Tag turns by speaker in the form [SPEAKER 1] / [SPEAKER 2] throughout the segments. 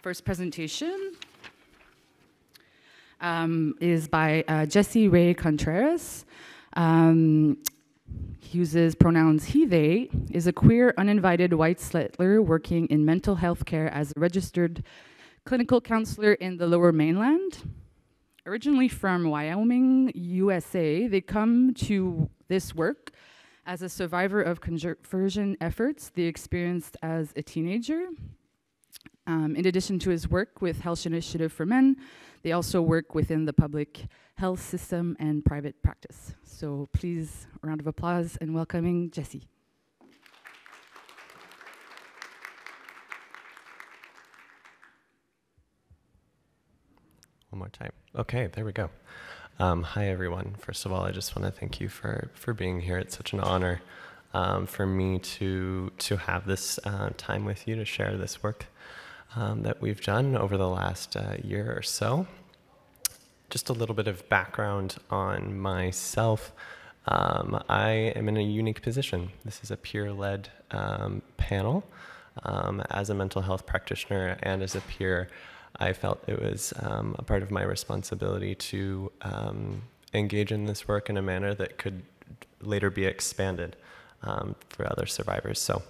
[SPEAKER 1] First presentation is by Jesse Ray Contreras. He uses pronouns he, they, is a queer, uninvited white settler working in mental health care as a registered clinical counselor in the Lower Mainland. Originally from Wyoming, USA, they come to this work as a survivor of conversion efforts they experienced as a teenager. In addition to his work with Health Initiative for Men, they also work within the public health system and private practice. So please, a round of applause and welcoming Jesse.
[SPEAKER 2] One more time. Okay, there we go. Hi, everyone. First of all, I just want to thank you for being here. It's such an honor for me to have this time with you to share this work that we've done over the last year or so. Just a little bit of background on myself. I am in a unique position. This is a peer-led panel. As a mental health practitioner and as a peer, I felt it was a part of my responsibility to engage in this work in a manner that could later be expanded for other survivors. So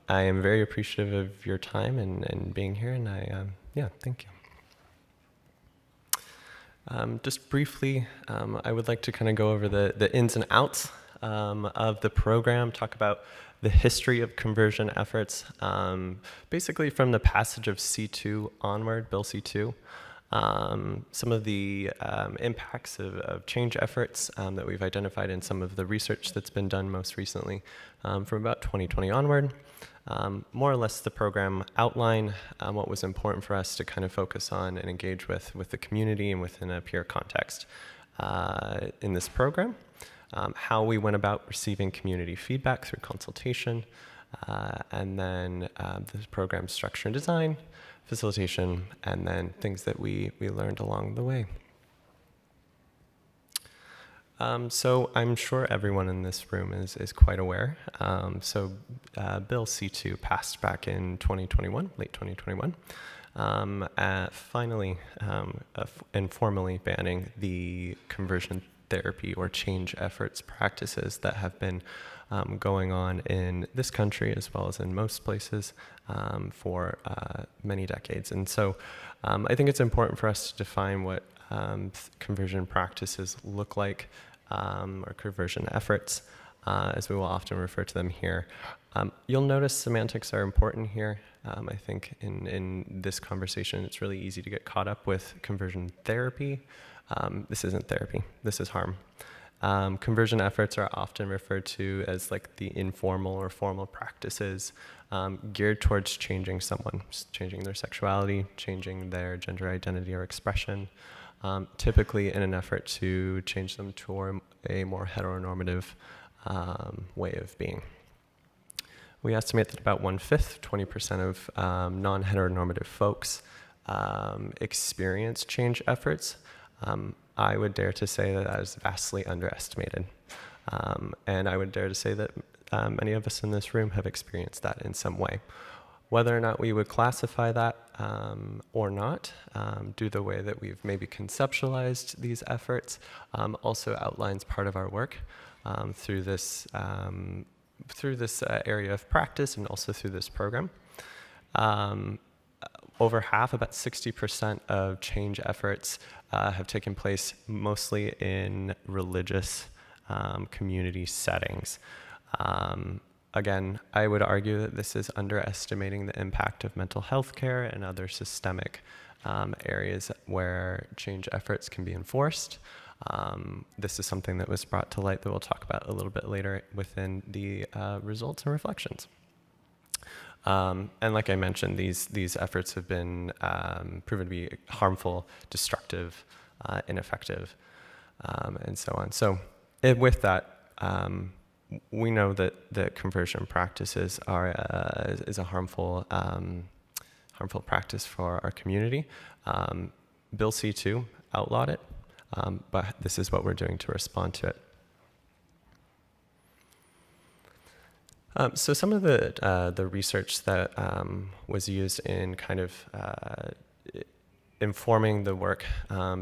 [SPEAKER 2] I am very appreciative of your time and being here, and yeah, thank you. Just briefly, I would like to kind of go over the ins and outs of the program, talk about the history of conversion efforts, basically from the passage of C2 onward, Bill C2, some of the impacts of change efforts that we've identified in some of the research that's been done most recently from about 2020 onward. More or less the program outline, what was important for us to kind of focus on and engage with the community and within a peer context in this program. How we went about receiving community feedback through consultation, and then the program structure and design, facilitation, and then things that we learned along the way. So I'm sure everyone in this room is quite aware. Bill C2 passed back in 2021, late 2021, finally and formally banning the conversion therapy or change efforts practices that have been going on in this country as well as in most places for many decades. And so I think it's important for us to define what conversion practices look like, or conversion efforts, as we will often refer to them here. You'll notice semantics are important here. I think in this conversation, it's really easy to get caught up with conversion therapy. This isn't therapy, this is harm. Conversion efforts are often referred to as like the informal or formal practices geared towards changing someone, changing their sexuality, changing their gender identity or expression, typically in an effort to change them toward a more heteronormative way of being. We estimate that about 1/5, 20% of non-heteronormative folks experience change efforts. I would dare to say that is vastly underestimated. And I would dare to say that many of us in this room have experienced that in some way. Whether or not we would classify that or not, due to the way that we've maybe conceptualized these efforts, also outlines part of our work through this area of practice and also through this program. Over half, about 60% of change efforts have taken place mostly in religious community settings. Again, I would argue that this is underestimating the impact of mental health care and other systemic areas where change efforts can be enforced. This is something that was brought to light that we'll talk about a little bit later within the results and reflections. And like I mentioned, these efforts have been proven to be harmful, destructive, ineffective, and so on. So with that, we know that conversion practices is a harmful practice for our community. Bill C2 outlawed it, but this is what we're doing to respond to it. So some of the research that was used in kind of informing the work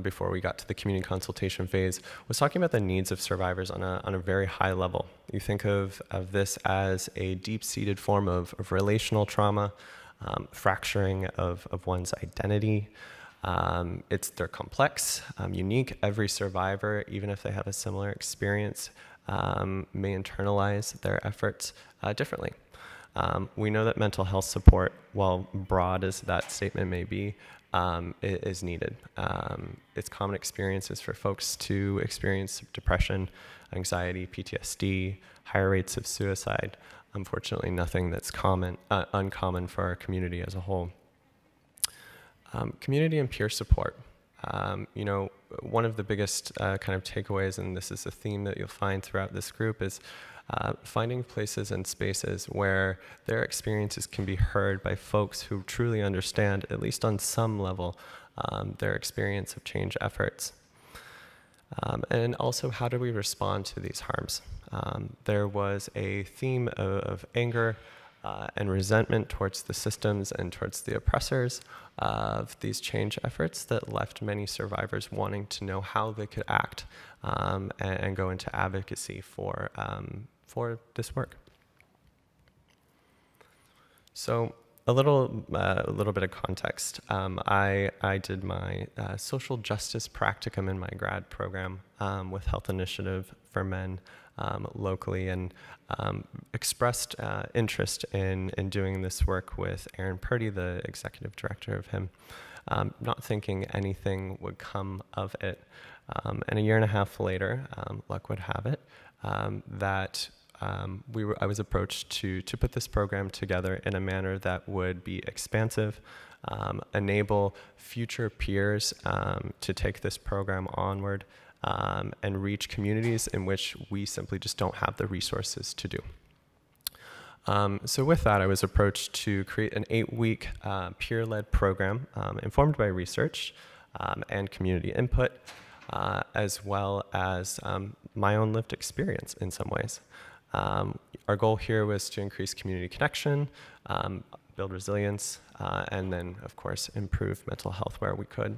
[SPEAKER 2] before we got to the community consultation phase was talking about the needs of survivors on a very high level. You think of this as a deep-seated form of relational trauma, fracturing of one's identity. They're complex, unique. Every survivor, even if they have a similar experience, may internalize their efforts differently. We know that mental health support, while broad as that statement may be, is needed. It's common experiences for folks to experience depression, anxiety, PTSD, higher rates of suicide. Unfortunately, nothing that's uncommon for our community as a whole. Community and peer support. One of the biggest kind of takeaways, and this is a theme that you'll find throughout this group, is finding places and spaces where their experiences can be heard by folks who truly understand, at least on some level, their experience of change efforts. And also, how do we respond to these harms? There was a theme of anger and resentment towards the systems and towards the oppressors of these change efforts that left many survivors wanting to know how they could act and go into advocacy for this work. So a little bit of context. I did my social justice practicum in my grad program with Health Initiative for Men locally, and expressed interest in doing this work with Aaron Purdy, the executive director of HIM, not thinking anything would come of it. And a year and a half later, luck would have it, that I was approached to put this program together in a manner that would be expansive, enable future peers to take this program onward, and reach communities in which we simply just don't have the resources to do. So with that, I was approached to create an 8-week peer-led program informed by research and community input, as well as my own lived experience in some ways. Our goal here was to increase community connection, build resilience, and then, of course, improve mental health where we could.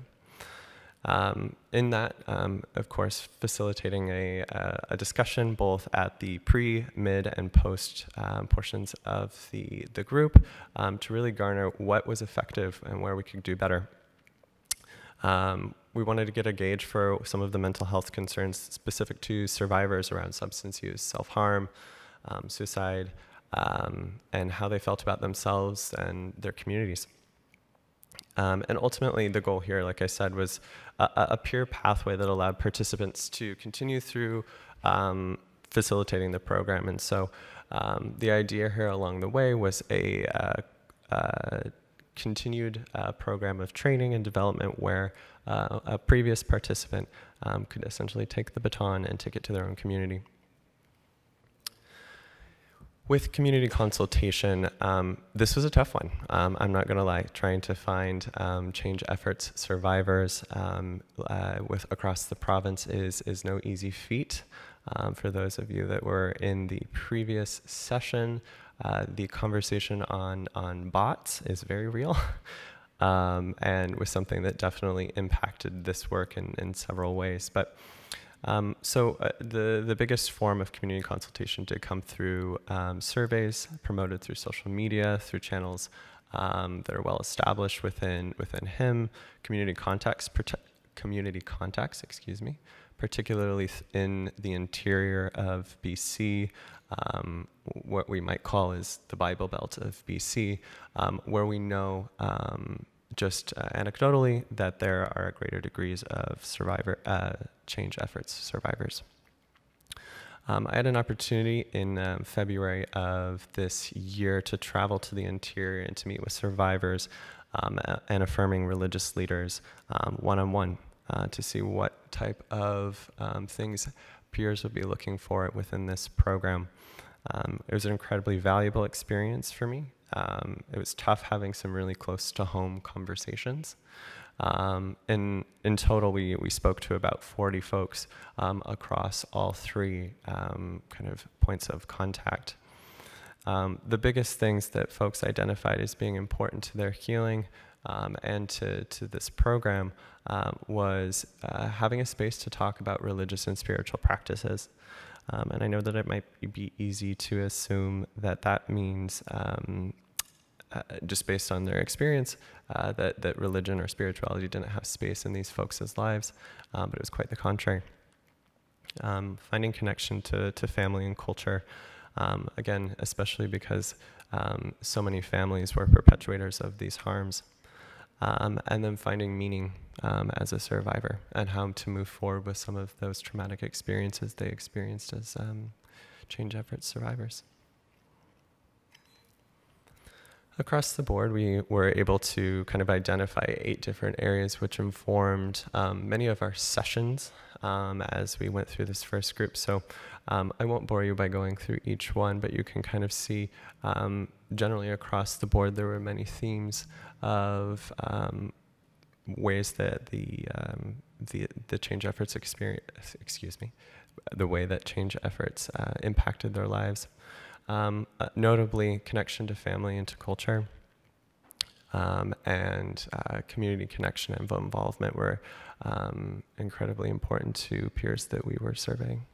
[SPEAKER 2] In that, of course, facilitating a discussion both at the pre, mid, and post portions of the group to really garner what was effective and where we could do better. We wanted to get a gauge for some of the mental health concerns specific to survivors around substance use, self-harm, suicide, and how they felt about themselves and their communities. And ultimately, the goal here, like I said, was a peer pathway that allowed participants to continue through facilitating the program. And so the idea here along the way was a continued program of training and development where a previous participant could essentially take the baton and take it to their own community. With community consultation, this was a tough one. I'm not going to lie. Trying to find change efforts survivors across the province is no easy feat. For those of you that were in the previous session, the conversation on bots is very real, and was something that definitely impacted this work in several ways. But the biggest form of community consultation did come through surveys promoted through social media, through channels that are well established within HIM, community contacts, particularly in the interior of BC, what we might call is the Bible Belt of BC, where we know just anecdotally that there are greater degrees of change efforts survivors. I had an opportunity in February of this year to travel to the interior and to meet with survivors and affirming religious leaders one-on-one to see what type of things peers would be looking for within this program. It was an incredibly valuable experience for me. It was tough having some really close to home conversations. In total, we spoke to about 40 folks across all three kind of points of contact. The biggest things that folks identified as being important to their healing and to this program was having a space to talk about religious and spiritual practices. And I know that it might be easy to assume that that means, just based on their experience, that religion or spirituality didn't have space in these folks' lives, but it was quite the contrary. Finding connection to family and culture, again, especially because so many families were perpetuators of these harms. And then finding meaning as a survivor and how to move forward with some of those traumatic experiences they experienced as change efforts survivors. Across the board, we were able to kind of identify 8 different areas which informed many of our sessions as we went through this first group. So I won't bore you by going through each one, but you can kind of see generally across the board there were many themes of ways that the change efforts the way that change efforts impacted their lives. Notably, connection to family and to culture, and community connection and involvement were incredibly important to peers that we were surveying.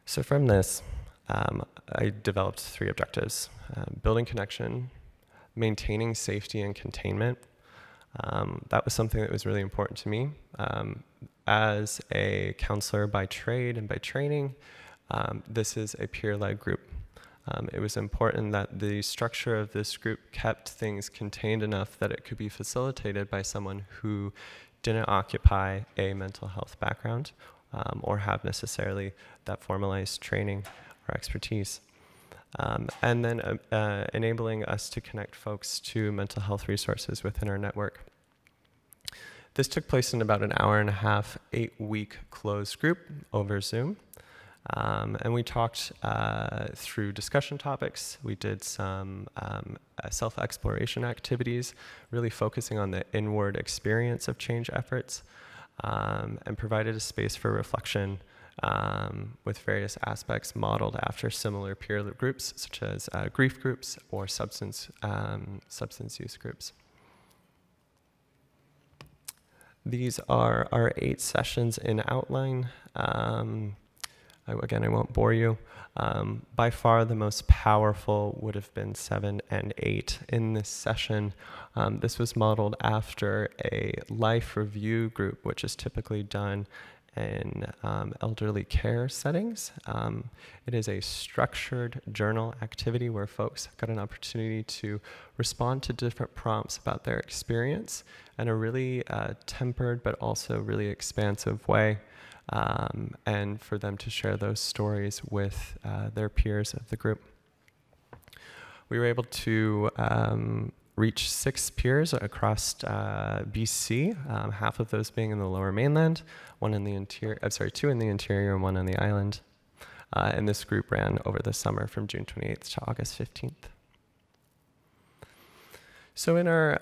[SPEAKER 2] So from this, I developed 3 objectives: building connection, maintaining safety and containment. That was something that was really important to me. As a counselor by trade and by training, this is a peer-led group. It was important that the structure of this group kept things contained enough that it could be facilitated by someone who didn't occupy a mental health background or have necessarily that formalized training or expertise. And then enabling us to connect folks to mental health resources within our network. This took place in about an hour and a half, 8-week closed group over Zoom. And we talked through discussion topics. We did some self-exploration activities, really focusing on the inward experience of change efforts, and provided a space for reflection with various aspects modeled after similar peer groups, such as grief groups or substance use groups. These are our 8 sessions in outline. Again, I won't bore you. By far the most powerful would have been 7 and 8 in this session. This was modeled after a life review group, which is typically done in elderly care settings. It is a structured journal activity where folks got an opportunity to respond to different prompts about their experience in a really tempered but also really expansive way, and for them to share those stories with their peers of the group. We were able to reach 6 peers across BC, half of those being in the Lower Mainland, 2 in the interior and 1 on the island. And this group ran over the summer from June 28th to August 15th. So in our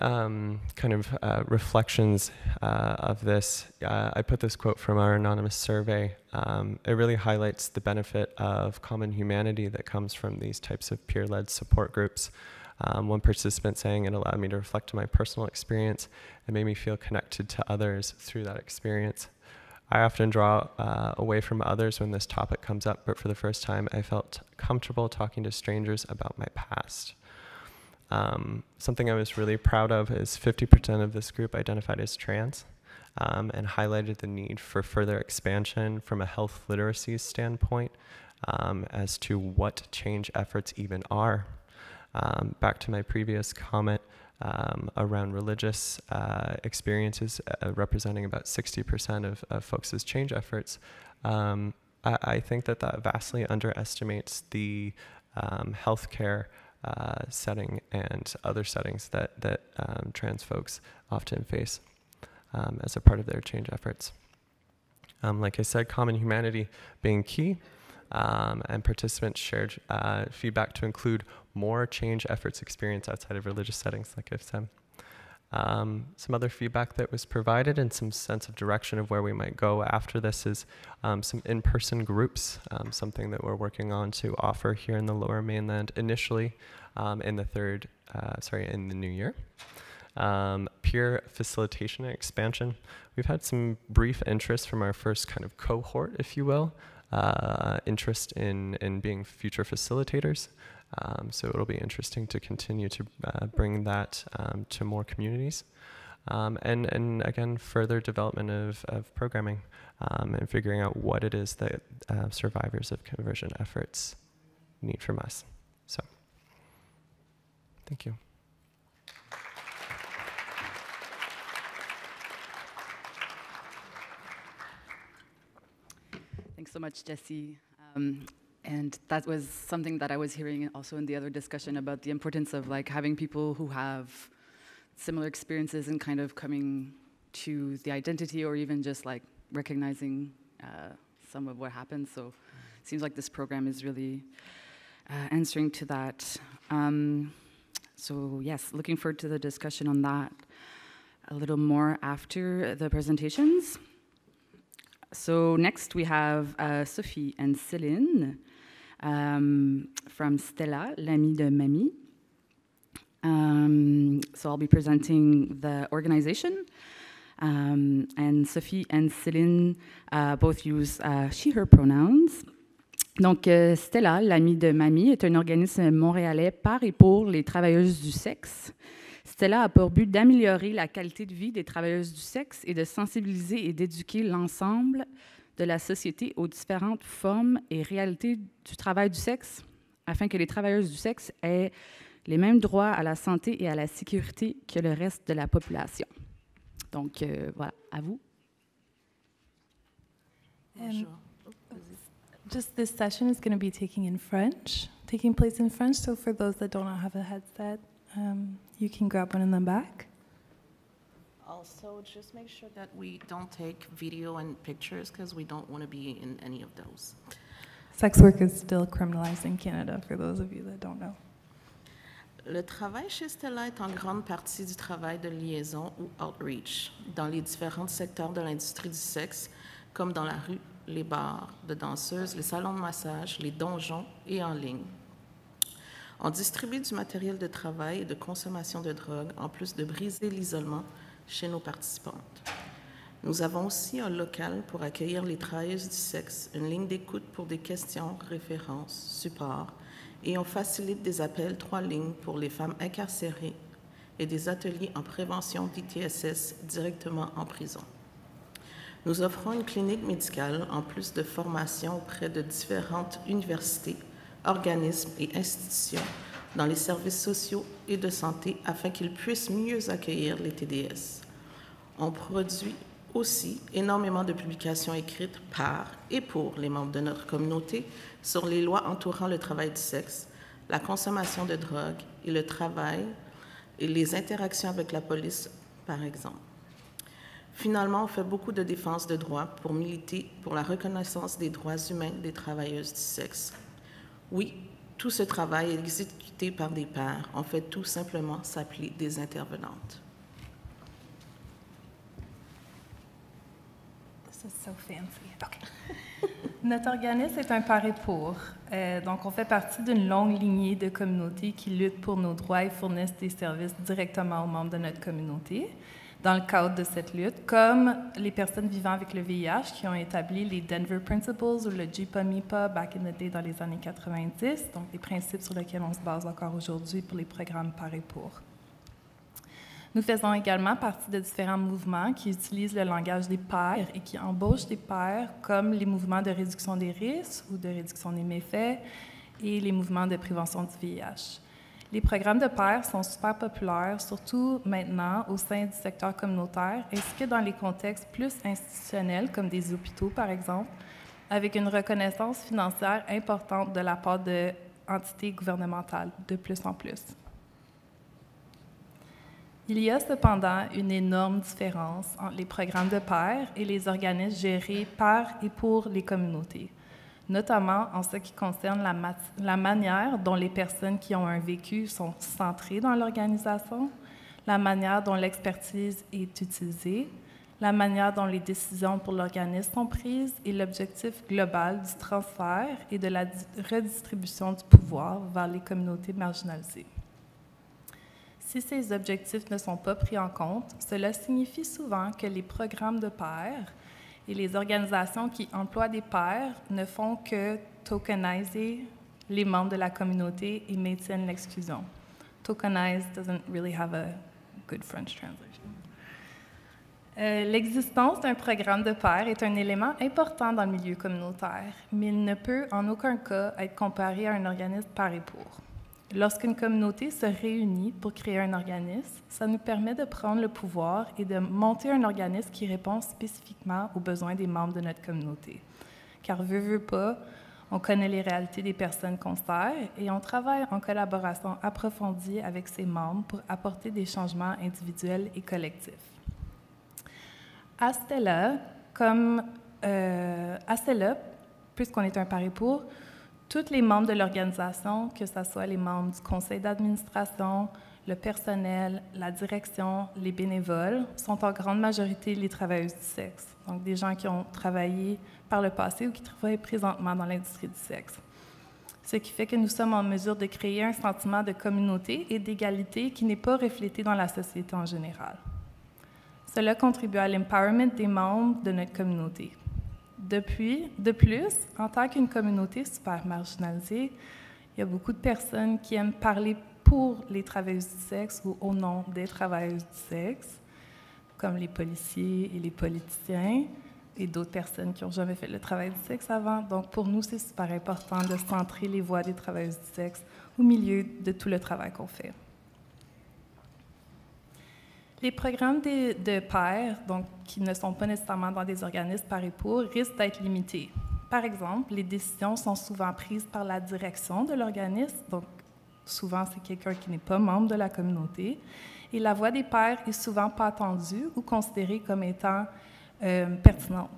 [SPEAKER 2] kind of reflections of this, I put this quote from our anonymous survey. It really highlights the benefit of common humanity that comes from these types of peer-led support groups. One participant saying, "It allowed me to reflect on my personal experience and made me feel connected to others through that experience. I often draw away from others when this topic comes up, but for the first time, I felt comfortable talking to strangers about my past." Something I was really proud of is 50% of this group identified as trans, and highlighted the need for further expansion from a health literacy standpoint as to what change efforts even are. Back to my previous comment around religious experiences representing about 60% of folks' change efforts, I think that vastly underestimates the healthcare setting and other settings that trans folks often face as a part of their change efforts. Like I said, common humanity being key, and participants shared feedback to include more change efforts experience outside of religious settings, like I've said. Some other feedback that was provided and some sense of direction of where we might go after this is some in-person groups, something that we're working on to offer here in the Lower Mainland initially in the new year. Peer facilitation and expansion. We've had some brief interest from our first kind of cohort, if you will, interest in being future facilitators. So it'll be interesting to continue to bring that to more communities. And again, further development of programming and figuring out what it is that survivors of conversion efforts need from us. So, thank you.
[SPEAKER 1] Thanks so much, Jesse. And that was something that I was hearing also in the other discussion about the importance of like having people who have similar experiences and kind of coming to the identity or even just like recognizing some of what happens. So it seems like this program is really answering to that. So yes, looking forward to the discussion on that a little more after the presentations. So next we have Sophie and Céline from Stella, l'amie de Mamie. So I'll be presenting the organization. And Sophie and Céline both use she, her pronouns. Donc, Stella, l'amie de Mamie, est un organisme montréalais par et pour les travailleuses du sexe. Stella a pour but d'améliorer la qualité de vie des travailleuses du sexe et de sensibiliser et d'éduquer l'ensemble de la société aux différentes formes et réalités du travail du sexe, afin que les travailleuses du sexe aient les mêmes droits à la santé et à la sécurité que le reste de la population. Donc, voilà, à vous.
[SPEAKER 3] Just this session is going to be taking place in French, so for those that don't have a headset, you can grab one in the back.
[SPEAKER 4] Also, just make sure that we don't take video and pictures because we don't want to be in any of those.
[SPEAKER 3] Sex work is still criminalized in Canada, for those of you that don't know.
[SPEAKER 4] Le travail chez Stella est en grande partie du travail de liaison ou outreach dans les différents secteurs de l'industrie du sexe, comme dans la rue, les bars de danseuses, les salons de massage, les donjons et en ligne. On distribue du matériel de travail et de consommation de drogue, en plus de briser l'isolement chez nos participantes. Nous avons aussi un local pour accueillir les travailleuses du sexe, une ligne d'écoute pour des questions, références, supports, et on facilite des appels 3 lignes pour les femmes incarcérées et des ateliers en prévention d'ITSS directement en prison. Nous offrons une clinique médicale en plus de formation auprès de différentes universités, organismes et institutions dans les services sociaux et de santé afin qu'ils puissent mieux accueillir les TDS. On produit aussi énormément de publications écrites par et pour les membres de notre communauté sur les lois entourant le travail du sexe, la consommation de drogue et le travail et les interactions avec la police, par exemple. Finalement, on fait beaucoup de défense de droits pour militer pour la reconnaissance des droits humains des travailleuses du sexe. Oui, tout ce travail est exécuté par des pairs. On fait tout simplement s'appeler des intervenantes.
[SPEAKER 3] This is so fancy. Okay. Notre organisme est un par et pour. Donc, on fait partie d'une longue lignée de communautés qui luttent pour nos droits et fournissent des services directement aux membres de notre communauté. Dans le cadre de cette lutte, comme les personnes vivant avec le VIH qui ont établi les Denver Principles ou le JIPA-MIPA back in the day dans les années 90, donc des principes sur lesquels on se base encore aujourd'hui pour les programmes par et pour. Nous faisons également partie de différents mouvements qui utilisent le langage des pairs et qui embauchent des pairs, comme les mouvements de réduction des risques ou de réduction des méfaits et les mouvements de prévention du VIH. Les programmes de pairs sont super populaires, surtout maintenant au sein du secteur communautaire, ainsi que dans les contextes plus institutionnels, comme des hôpitaux, par exemple, avec une reconnaissance financière importante de la part d'entités gouvernementales, de plus en plus. Il y a cependant une énorme différence entre les programmes de pairs et les organismes gérés par et pour les communautés, notamment en ce qui concerne la manière dont les personnes qui ont un vécu sont centrées dans l'organisation, la manière dont l'expertise est utilisée, la manière dont les décisions pour l'organisme sont prises et l'objectif global du transfert et de la redistribution du pouvoir vers les communautés marginalisées. Si ces objectifs ne sont pas pris en compte, cela signifie souvent que les programmes de pairs et les organisations qui emploient des pairs ne font que tokeniser les membres de la communauté et maintiennent l'exclusion. Tokenize doesn't really have a good French translation. L'existence d'un programme de pairs est un élément important dans le milieu communautaire, mais il ne peut en aucun cas être comparé à un organisme par et pour. Lorsqu'une communauté se réunit pour créer un organisme, ça nous permet de prendre le pouvoir et de monter un organisme qui répond spécifiquement aux besoins des membres de notre communauté. Car veut pas, on connaît les réalités des personnes qu'on sert et on travaille en collaboration approfondie avec ses membres pour apporter des changements individuels et collectifs. À Stella, puisqu'on est un par et pour, tous les membres de l'organisation, que ce soit les membres du conseil d'administration, le personnel, la direction, les bénévoles, sont en grande majorité les travailleuses du sexe, donc des gens qui ont travaillé par le passé ou qui travaillent présentement dans l'industrie du sexe. Ce qui fait que nous sommes en mesure de créer un sentiment de communauté et d'égalité qui n'est pas reflété dans la société en général. Cela contribue à l'empowerment des membres de notre communauté. De plus, en tant qu'une communauté super marginalisée, il y a beaucoup de personnes qui aiment parler pour les travailleuses du sexe ou au nom des travailleuses du sexe, comme les policiers et les politiciens, et d'autres personnes qui n'ont jamais fait le travail du sexe avant. Donc, pour nous, c'est super important de centrer les voix des travailleuses du sexe au milieu de tout le travail qu'on fait. Les programmes de pairs, donc qui ne sont pas nécessairement dans des organismes par et pour, risquent d'être limités. Par exemple, les décisions sont souvent prises par la direction de l'organisme, donc souvent c'est quelqu'un qui n'est pas membre de la communauté, et la voix des pairs est souvent pas entendue ou considérée comme étant pertinente.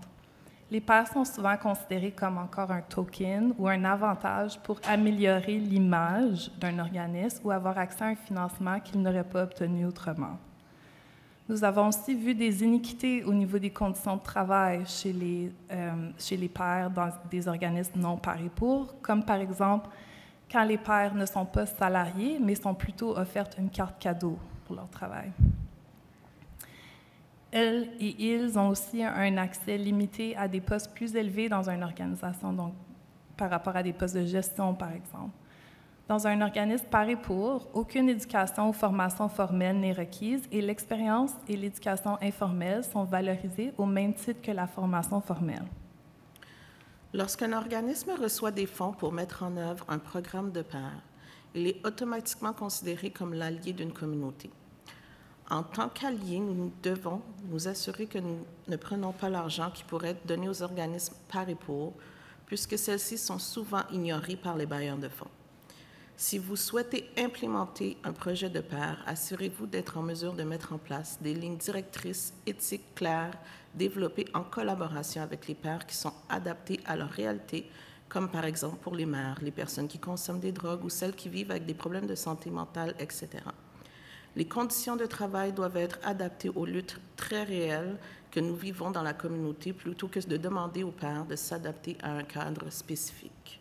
[SPEAKER 3] Les pairs sont souvent considérés comme encore un token ou un avantage pour améliorer l'image d'un organisme ou avoir accès à un financement qu'il n'aurait pas obtenu autrement. Nous avons aussi vu des iniquités au niveau des conditions de travail chez les pairs dans des organismes non par et pour, comme par exemple quand les pairs ne sont pas salariés, mais sont plutôt offertes une carte cadeau pour leur travail. Elles et ils ont aussi un accès limité à des postes plus élevés dans une organisation, donc par rapport à des postes de gestion, par exemple. Dans un organisme par et pour, aucune éducation ou formation formelle n'est requise et l'expérience et l'éducation informelle sont valorisées au même titre que la formation formelle.
[SPEAKER 4] Lorsqu'un organisme reçoit des fonds pour mettre en œuvre un programme de pairs, il est automatiquement considéré comme l'allié d'une communauté. En tant qu'allié, nous devons nous assurer que nous ne prenons pas l'argent qui pourrait être donné aux organismes par et pour, puisque celles-ci sont souvent ignorées par les bailleurs de fonds. Si vous souhaitez implémenter un projet de pair, assurez-vous d'être en mesure de mettre en place des lignes directrices éthiques claires, développées en collaboration avec les pairs qui sont adaptées à leur réalité, comme par exemple pour les mères, les personnes qui consomment des drogues ou celles qui vivent avec des problèmes de santé mentale, etc. Les conditions de travail doivent être adaptées aux luttes très réelles que nous vivons dans la communauté plutôt que de demander aux pairs de s'adapter à un cadre spécifique.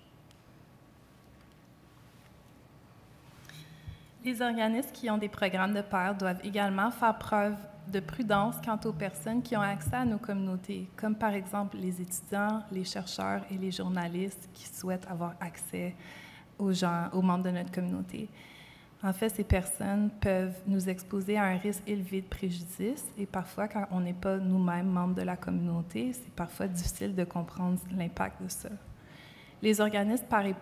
[SPEAKER 3] Les organismes qui ont des programmes de pairs doivent également faire preuve de prudence quant aux personnes qui ont accès à nos communautés, comme par exemple les étudiants, les chercheurs et les journalistes qui souhaitent avoir accès aux membres de notre communauté. En fait, ces personnes peuvent nous exposer à un risque élevé de préjudice et parfois, quand on n'est pas nous-mêmes membres de la communauté, c'est parfois difficile de comprendre l'impact de ça. Les organismes par et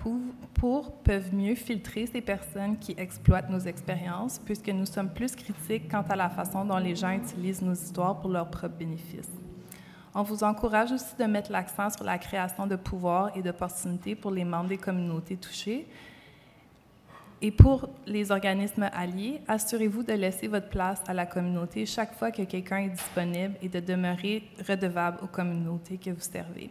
[SPEAKER 3] pour peuvent mieux filtrer ces personnes qui exploitent nos expériences puisque nous sommes plus critiques quant à la façon dont les gens utilisent nos histoires pour leurs propres bénéfices. On vous encourage aussi de mettre l'accent sur la création de pouvoirs et d'opportunités pour les membres des communautés touchées. Et pour les organismes alliés, assurez-vous de laisser votre place à la communauté chaque fois que quelqu'un est disponible et de demeurer redevable aux communautés que vous servez.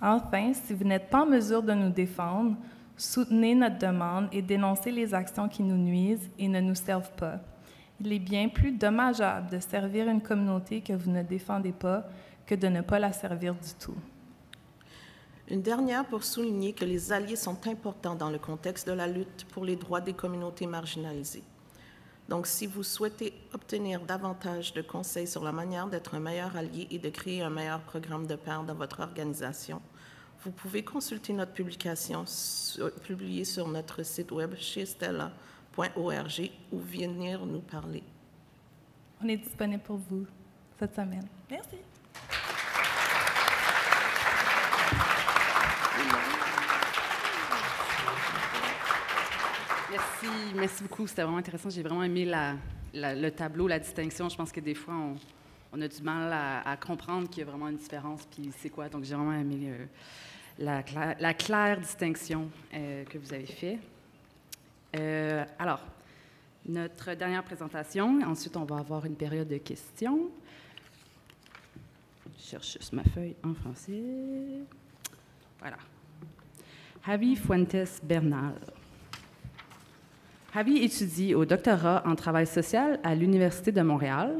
[SPEAKER 3] Enfin, si vous n'êtes pas en mesure de nous défendre, soutenez notre demande et dénoncez les actions qui nous nuisent et ne nous servent pas. Il est bien plus dommageable de servir une communauté que vous ne défendez pas que de ne pas la servir du tout.
[SPEAKER 4] Une dernière pour souligner que les alliés sont importants dans le contexte de la lutte pour les droits des communautés marginalisées. Donc, si vous souhaitez obtenir davantage de conseils sur la manière d'être un meilleur allié et de créer un meilleur programme de pair dans votre organisation, vous pouvez consulter notre publication publiée sur notre site web chez Stella.org ou venir nous parler.
[SPEAKER 3] On est disponible pour vous cette semaine. Merci.
[SPEAKER 1] Merci beaucoup. C'était vraiment intéressant. J'ai vraiment aimé le tableau, la distinction. Je pense que des fois, on a du mal à comprendre qu'il y a vraiment une différence, puis c'est quoi. Donc, j'ai vraiment aimé la claire distinction que vous avez faite. Alors, notre dernière présentation. Ensuite, on va avoir une période de questions. Je cherche juste ma feuille en français. Voilà. Javi Fuentes Bernal. Javi étudie au doctorat en travail social à l'Université de Montréal.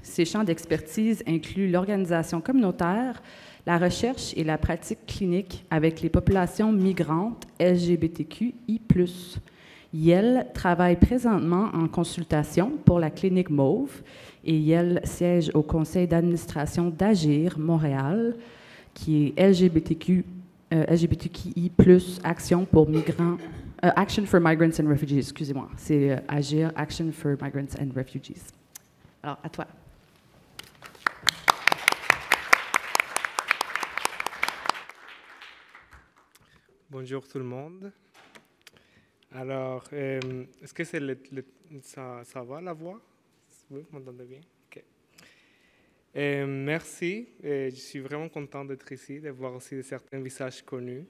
[SPEAKER 1] Ses champs d'expertise incluent l'organisation communautaire, la recherche et la pratique clinique avec les populations migrantes LGBTQI+. Yel travaille présentement en consultation pour la clinique Mauve et Yel siège au conseil d'administration d'Agir Montréal, qui est LGBTQI+, Action pour migrants. Action for Migrants and Refugees, excusez-moi. C'est Agir, Action for Migrants and Refugees. Alors, à toi.
[SPEAKER 5] Bonjour tout le monde. Alors, est-ce que ça va la voix? Oui, vous m'entendez bien? OK. Merci. Je suis vraiment content d'être ici, de voir aussi certains visages connus.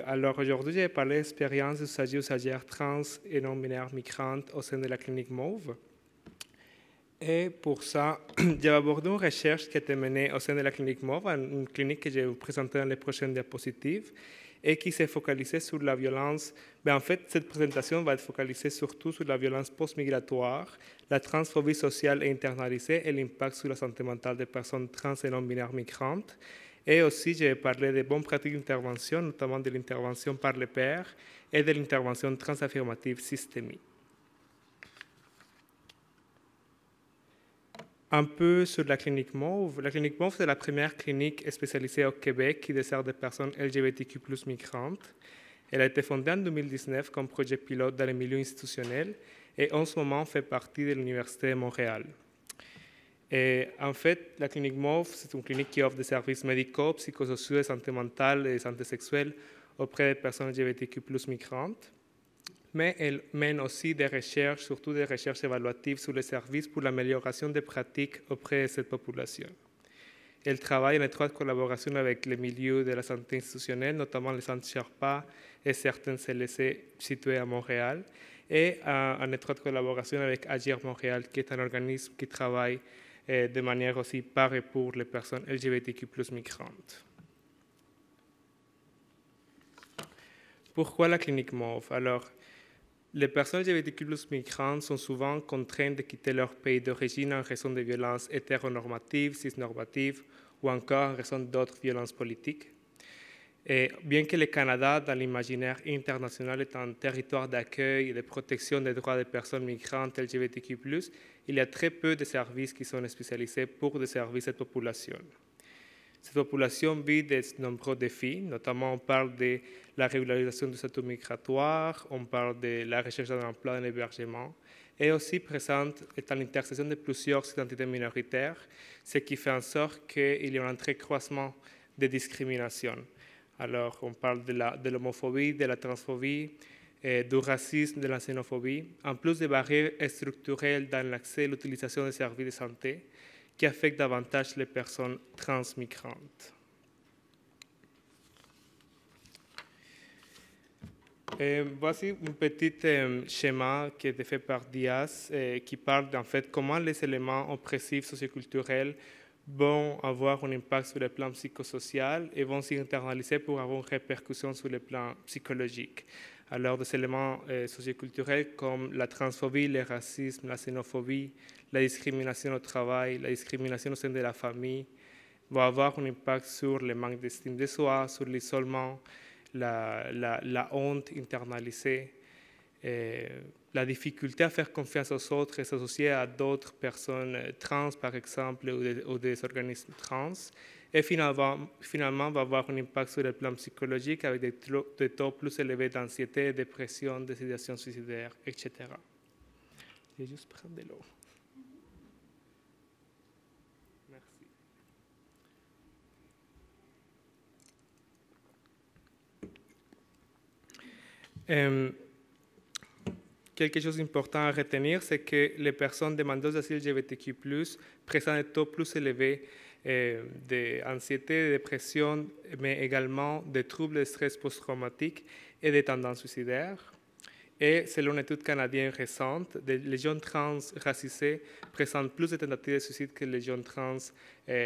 [SPEAKER 5] Alors aujourd'hui, je vais parler d'expérience d'usagers usagères trans et non-binaires migrantes au sein de la clinique Mauve. Et pour ça, j'ai abordé une recherche qui a été menée au sein de la clinique Mauve, une clinique que je vais vous présenter dans les prochaines diapositives, et qui s'est focalisée sur la violence. Mais en fait, cette présentation va être focalisée surtout sur la violence post-migratoire, la transphobie sociale et internalisée et l'impact sur la santé mentale des personnes trans et non-binaires migrantes. Et aussi, je vais parler des bonnes pratiques d'intervention, notamment de l'intervention par les pairs et de l'intervention transaffirmative systémique. Un peu sur la clinique Mauve. La clinique Mauve, c'est la première clinique spécialisée au Québec qui dessert des personnes LGBTQ+ migrantes. Elle a été fondée en 2019 comme projet pilote dans le milieu institutionnel et en ce moment fait partie de l'Université de Montréal. Et en fait, la clinique Mauve, c'est une clinique qui offre des services médicaux, psychosociaux, de santé mentale et de santé sexuelle auprès des personnes LGBTQ+ migrantes. Mais elle mène aussi des recherches, surtout des recherches évaluatives sur les services pour l'amélioration des pratiques auprès de cette population. Elle travaille en étroite collaboration avec les milieux de la santé institutionnelle, notamment les centres Sherpa et certains CLC situés à Montréal, et en étroite collaboration avec Agir Montréal, qui est un organisme qui travaille de manière aussi par et pour les personnes LGBTQ+ migrantes. Pourquoi la clinique Mauve? Alors, les personnes LGBTQ+ migrantes sont souvent contraintes de quitter leur pays d'origine en raison de violences hétéronormatives, cisnormatives ou encore en raison d'autres violences politiques. Et bien que le Canada, dans l'imaginaire international, est un territoire d'accueil et de protection des droits des personnes migrantes LGBTQ+, il y a très peu de services qui sont spécialisés pour desservir cette population. Cette population vit de nombreux défis, notamment on parle de la régularisation du statut migratoire, on parle de la recherche d'un emploi et l'hébergement, et aussi présente est à l'intersection de plusieurs identités minoritaires, ce qui fait en sorte qu'il y a un très croissant de discrimination. Alors, on parle de l'homophobie, de la transphobie, du racisme, de la xénophobie, en plus des barrières structurelles dans l'accès et l'utilisation des services de santé qui affectent davantage les personnes transmigrantes. Voici un petit schéma qui a été fait par Diaz qui parle en fait comment les éléments oppressifs socioculturels vont avoir un impact sur le plan psychosocial et vont s'internaliser pour avoir une répercussion sur le plan psychologique. Alors, des éléments socioculturels comme la transphobie, le racisme, la xénophobie, la discrimination au travail, la discrimination au sein de la famille, vont avoir un impact sur le manque d'estime de soi, sur l'isolement, la honte internalisée, la difficulté à faire confiance aux autres et s'associer à d'autres personnes trans, par exemple, ou des organismes trans. Et finalement, va avoir un impact sur le plan psychologique avec des taux plus élevés d'anxiété, dépression, décision suicidaire, etc. Je vais juste prendre de l'eau. Merci. Quelque chose d'important à retenir, c'est que les personnes demandeuses d'asile LGBTQ+, présentent des taux plus élevés d'anxiété, de dépression, mais également de troubles de stress post-traumatique et de tendances suicidaires. Et selon une étude canadienne récente, les jeunes trans racisés présentent plus de tentatives de suicide que les jeunes trans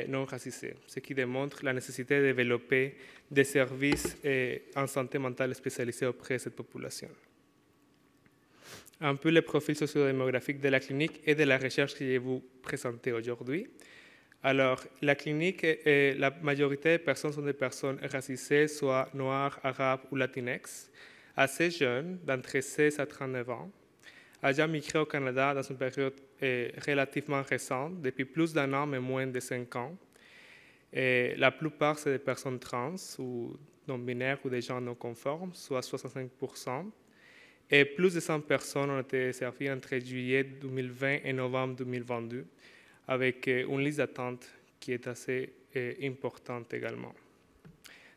[SPEAKER 5] non racisés, ce qui démontre la nécessité de développer des services en santé mentale spécialisés auprès de cette population. Un peu le profil sociodémographique de la clinique et de la recherche que je vais vous présenter aujourd'hui. Alors, la clinique, la majorité des personnes sont des personnes racisées, soit noires, arabes ou latinx, assez jeunes, d'entre 16 à 39 ans, ayant migré au Canada dans une période relativement récente, depuis plus d'un an, mais moins de 5 ans. Et la plupart, c'est des personnes trans ou non-binaires ou des gens non conformes, soit 65%. Et plus de 100 personnes ont été servies entre juillet 2020 et novembre 2022, avec une liste d'attente qui est assez importante également.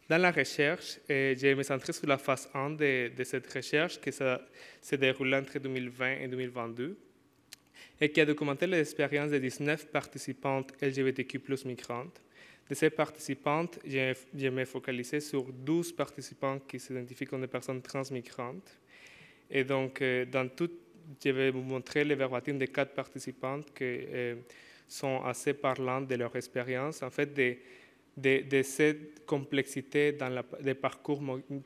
[SPEAKER 5] Dans la recherche, je vais me centrer sur la phase 1 de cette recherche qui s'est déroulée entre 2020 et 2022 et qui a documenté les expériences de 19 participantes LGBTQ+ migrantes. De ces participantes, je me focalisé sur 12 participants qui s'identifient comme des personnes transmigrantes. Et donc, dans tout, je vais vous montrer les verbatim de 4 participantes qui sont assez parlantes de leur expérience. En fait, de cette complexité dans des parcours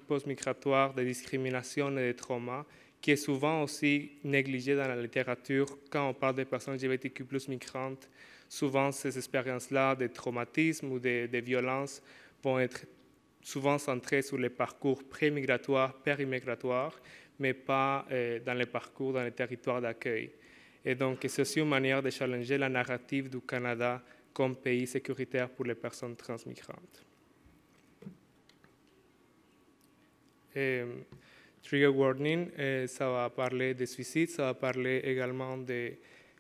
[SPEAKER 5] post-migratoires, de discrimination et de trauma, qui est souvent aussi négligée dans la littérature. Quand on parle des personnes LGBTQ+ migrantes, souvent ces expériences-là de traumatisme ou de violence vont être souvent centrées sur les parcours pré-migratoires, péri-migratoires, mais pas dans les parcours, dans les territoires d'accueil. Et donc, c'est aussi une manière de challenger la narrative du Canada comme pays sécuritaire pour les personnes transmigrantes. Trigger warning, ça va parler de suicide, ça va parler également de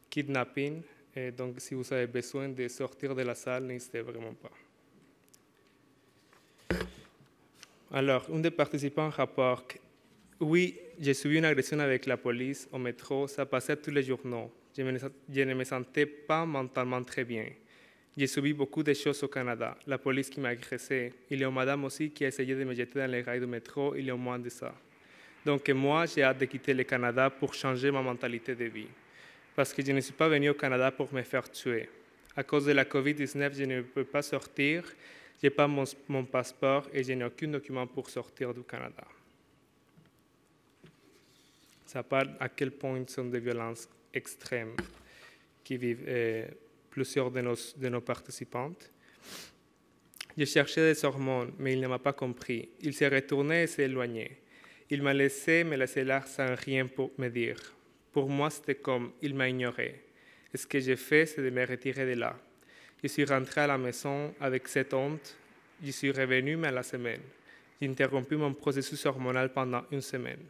[SPEAKER 5] kidnapping. Et donc, si vous avez besoin de sortir de la salle, n'hésitez vraiment pas. Alors, un des participants rapporte: oui, j'ai subi une agression avec la police au métro, ça passait tous les journaux. Je ne me sentais pas mentalement très bien. J'ai subi beaucoup de choses au Canada. La police qui m'a agressé. Il y a une madame aussi qui a essayé de me jeter dans les rails du métro, il y a moins de ça. Donc moi, j'ai hâte de quitter le Canada pour changer ma mentalité de vie. Parce que je ne suis pas venu au Canada pour me faire tuer. À cause de la COVID-19, je ne peux pas sortir, je n'ai pas mon passeport et je n'ai aucun document pour sortir du Canada. Ça parle à quel point sont des violences extrêmes qui vivent plusieurs de nos participantes. Je cherchais des hormones, mais il ne m'a pas compris. Il s'est retourné et s'est éloigné. Il m'a laissé me laisser là sans rien pour me dire. Pour moi, c'était comme il m'a ignoré. Et ce que j'ai fait, c'est de me retirer de là. Je suis rentré à la maison avec cette honte. Je suis revenu, mais à la semaine. J'ai interrompu mon processus hormonal pendant 1 semaine.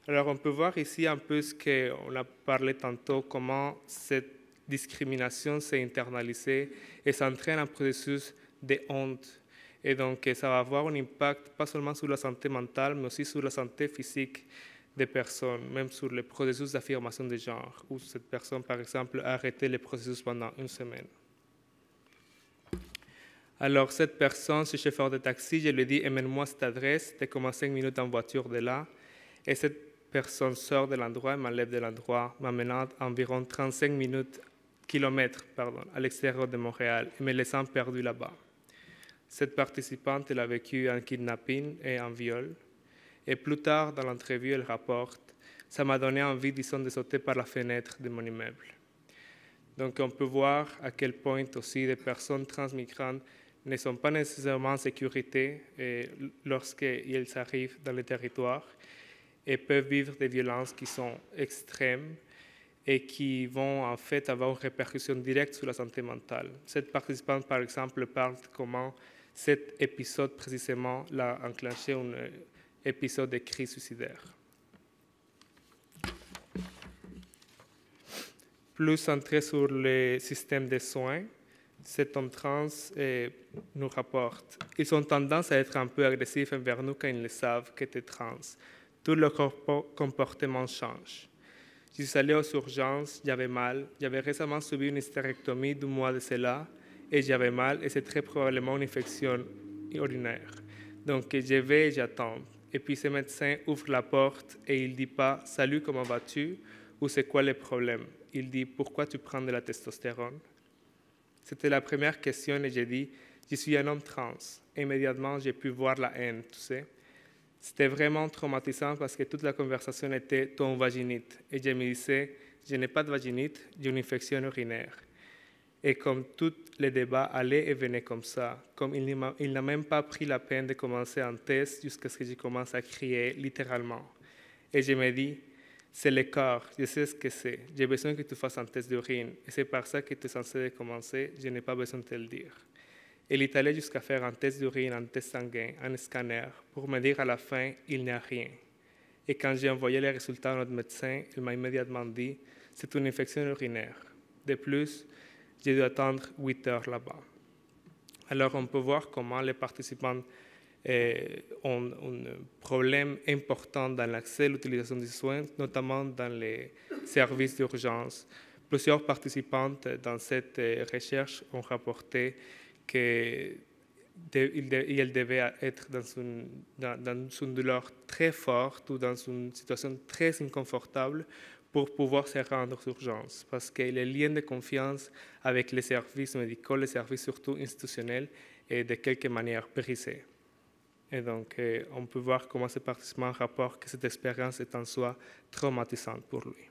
[SPEAKER 5] Alors, on peut voir ici un peu ce qu'on a parlé tantôt, comment cette discrimination s'est internalisée et s'entraîne un processus de honte. Et donc, ça va avoir un impact pas seulement sur la santé mentale, mais aussi sur la santé physique des personnes, même sur le processus d'affirmation de genre, où cette personne, par exemple, a arrêté le processus pendant 1 semaine. Alors, cette personne, ce chauffeur de taxi, je lui ai dit, emmène-moi cette adresse, c'était comme à 5 minutes en voiture de là. Et cette personne sort de l'endroit, m'enlève de l'endroit, m'amenant environ 35 kilomètres à l'extérieur de Montréal, et me laissant perdu là-bas. Cette participante, elle a vécu un kidnapping et un viol. Et plus tard dans l'entrevue, elle rapporte « Ça m'a donné envie, disons, de sauter par la fenêtre de mon immeuble ». Donc on peut voir à quel point aussi des personnes transmigrantes ne sont pas nécessairement en sécurité lorsqu'ils arrivent dans le territoire et peuvent vivre des violences qui sont extrêmes et qui vont en fait avoir une répercussion directe sur la santé mentale. Cette participante, par exemple, parle de comment cet épisode précisément l'a enclenché un épisode de crise suicidaire. Plus centré sur le système de soins, cet homme trans nous rapporte « Ils ont tendance à être un peu agressifs envers nous quand ils le savent que tu es trans. Tout leur comportement change. Je suis allé aux urgences, j'avais mal. J'avais récemment subi une hystérectomie du mois de cela et j'avais mal et c'est très probablement une infection urinaire. Donc je vais et j'attends. Et puis ce médecin ouvre la porte et il ne dit pas « Salut, comment vas-tu » ou « C'est quoi le problème ?» Il dit « Pourquoi tu prends de la testostérone ?» C'était la première question et j'ai dit « Je suis un homme trans. » Immédiatement, j'ai pu voir la haine, tu sais. C'était vraiment traumatisant parce que toute la conversation était « ton vaginite ». Et je me disais « Je n'ai pas de vaginite, j'ai une infection urinaire ». Et comme tous les débats allaient et venaient comme ça, comme il n'a même pas pris la peine de commencer un test jusqu'à ce que je commence à crier littéralement. Et je me dis « C'est le corps, je sais ce que c'est. J'ai besoin que tu fasses un test d'urine. Et c'est par ça que tu es censé commencer, je n'ai pas besoin de te le dire. » Il est allé jusqu'à faire un test d'urine, un test sanguin, un scanner, pour me dire à la fin, il n'y a rien. Et quand j'ai envoyé les résultats à notre médecin, il m'a immédiatement dit, c'est une infection urinaire. De plus, j'ai dû attendre 8 heures là-bas. Alors, on peut voir comment les participants ont un problème important dans l'accès à l'utilisation des soins, notamment dans les services d'urgence. Plusieurs participantes dans cette recherche ont rapporté qu'elle devait être dans une douleur très forte ou dans une situation très inconfortable pour pouvoir se rendre aux urgences, parce que les liens de confiance avec les services médicaux, les services surtout institutionnels, est de quelque manière brisé. Et donc, on peut voir comment ce participant rapporte que cette expérience est en soi traumatisante pour lui.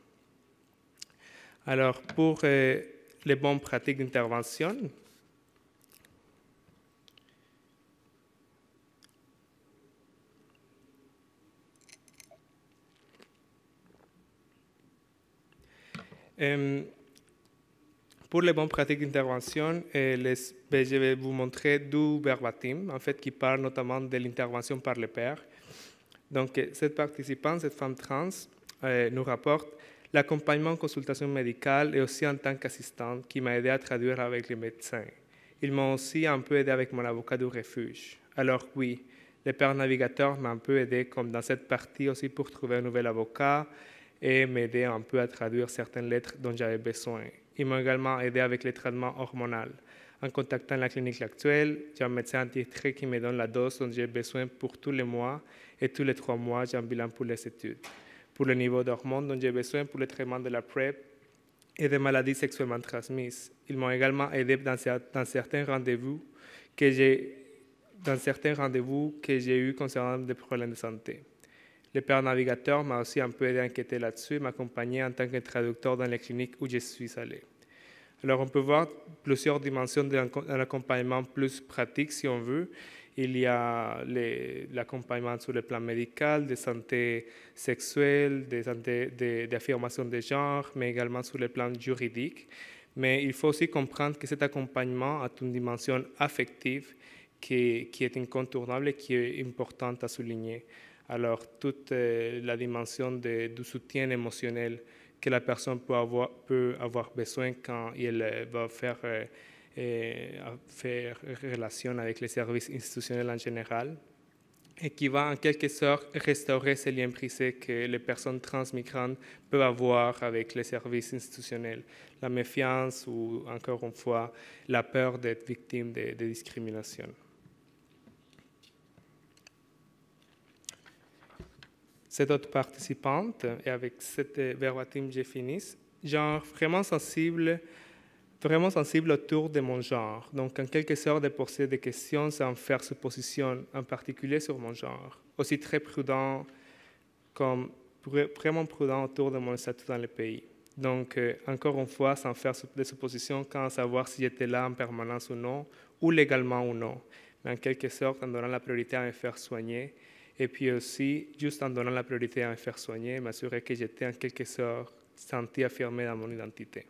[SPEAKER 5] Alors, pour les bonnes pratiques d'intervention, pour les bonnes pratiques d'intervention, je vais vous montrer deux verbatim, en fait, qui parlent notamment de l'intervention par les pairs. Donc, cette participante, cette femme trans, nous rapporte l'accompagnement en consultation médicale et aussi en tant qu'assistante qui m'a aidé à traduire avec les médecins. Ils m'ont aussi un peu aidé avec mon avocat du refuge. Alors oui, les pairs navigateurs m'ont un peu aidé, comme dans cette partie aussi, pour trouver un nouvel avocat et m'aider un peu à traduire certaines lettres dont j'avais besoin. Ils m'ont également aidé avec les traitements hormonaux. En contactant la clinique actuelle, j'ai un médecin anti-trait qui me donne la dose dont j'ai besoin pour tous les mois et tous les 3 mois, j'ai un bilan pour les études. Pour le niveau d'hormones dont j'ai besoin pour le traitement de la PrEP et des maladies sexuellement transmises. Ils m'ont également aidé dans certains rendez-vous que j'ai eus concernant des problèmes de santé. Le père navigateur m'a aussi un peu aidé à enquêter là-dessus et m'accompagner en tant que traducteur dans les cliniques où je suis allé. Alors, on peut voir plusieurs dimensions d'un accompagnement plus pratique, si on veut. Il y a l'accompagnement sur le plan médical, de santé sexuelle, d'affirmation de genre, mais également sur le plan juridique. Mais il faut aussi comprendre que cet accompagnement a une dimension affective qui est incontournable et qui est importante à souligner. Alors, toute la dimension du soutien émotionnel que la personne peut avoir besoin quand elle va faire relation avec les services institutionnels en général, et qui va en quelque sorte restaurer ces liens brisés que les personnes transmigrantes peuvent avoir avec les services institutionnels. La méfiance ou, encore une fois, la peur d'être victime de discrimination. Cette autre participante, et avec cette verbatim, je finis, genre vraiment sensible autour de mon genre. Donc, en quelque sorte, de poser des questions sans faire supposition, en particulier sur mon genre. aussi très prudent, vraiment prudent autour de mon statut dans le pays. Donc, encore une fois, sans faire des suppositions quant à savoir si j'étais là en permanence ou non, ou légalement ou non, mais en quelque sorte en donnant la priorité à me faire soigner, et puis aussi, juste en donnant la priorité à me faire soigner, m'assurer que j'étais en quelque sorte senti affirmé dans mon identité.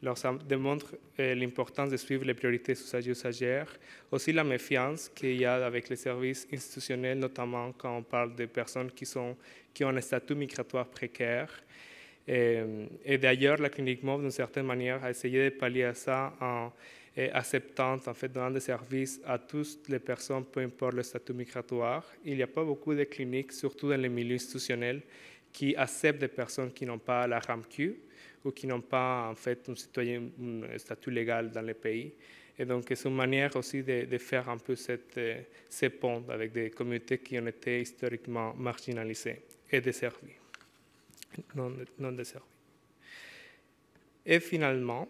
[SPEAKER 5] Alors, ça démontre l'importance de suivre les priorités usagers-usagères, aussi la méfiance qu'il y a avec les services institutionnels, notamment quand on parle de personnes qui ont un statut migratoire précaire. Et d'ailleurs, la clinique MOVE, d'une certaine manière, a essayé de pallier à ça en acceptant, en fait, donnant des services à toutes les personnes, peu importe le statut migratoire. Il n'y a pas beaucoup de cliniques, surtout dans les milieux institutionnels, qui acceptent des personnes qui n'ont pas la RAMQ ou qui n'ont pas, en fait, un statut légal dans le pays. Et donc, c'est une manière aussi de faire un peu ces ponts avec des communautés qui ont été historiquement marginalisées et desservies. Non desservies. Et finalement,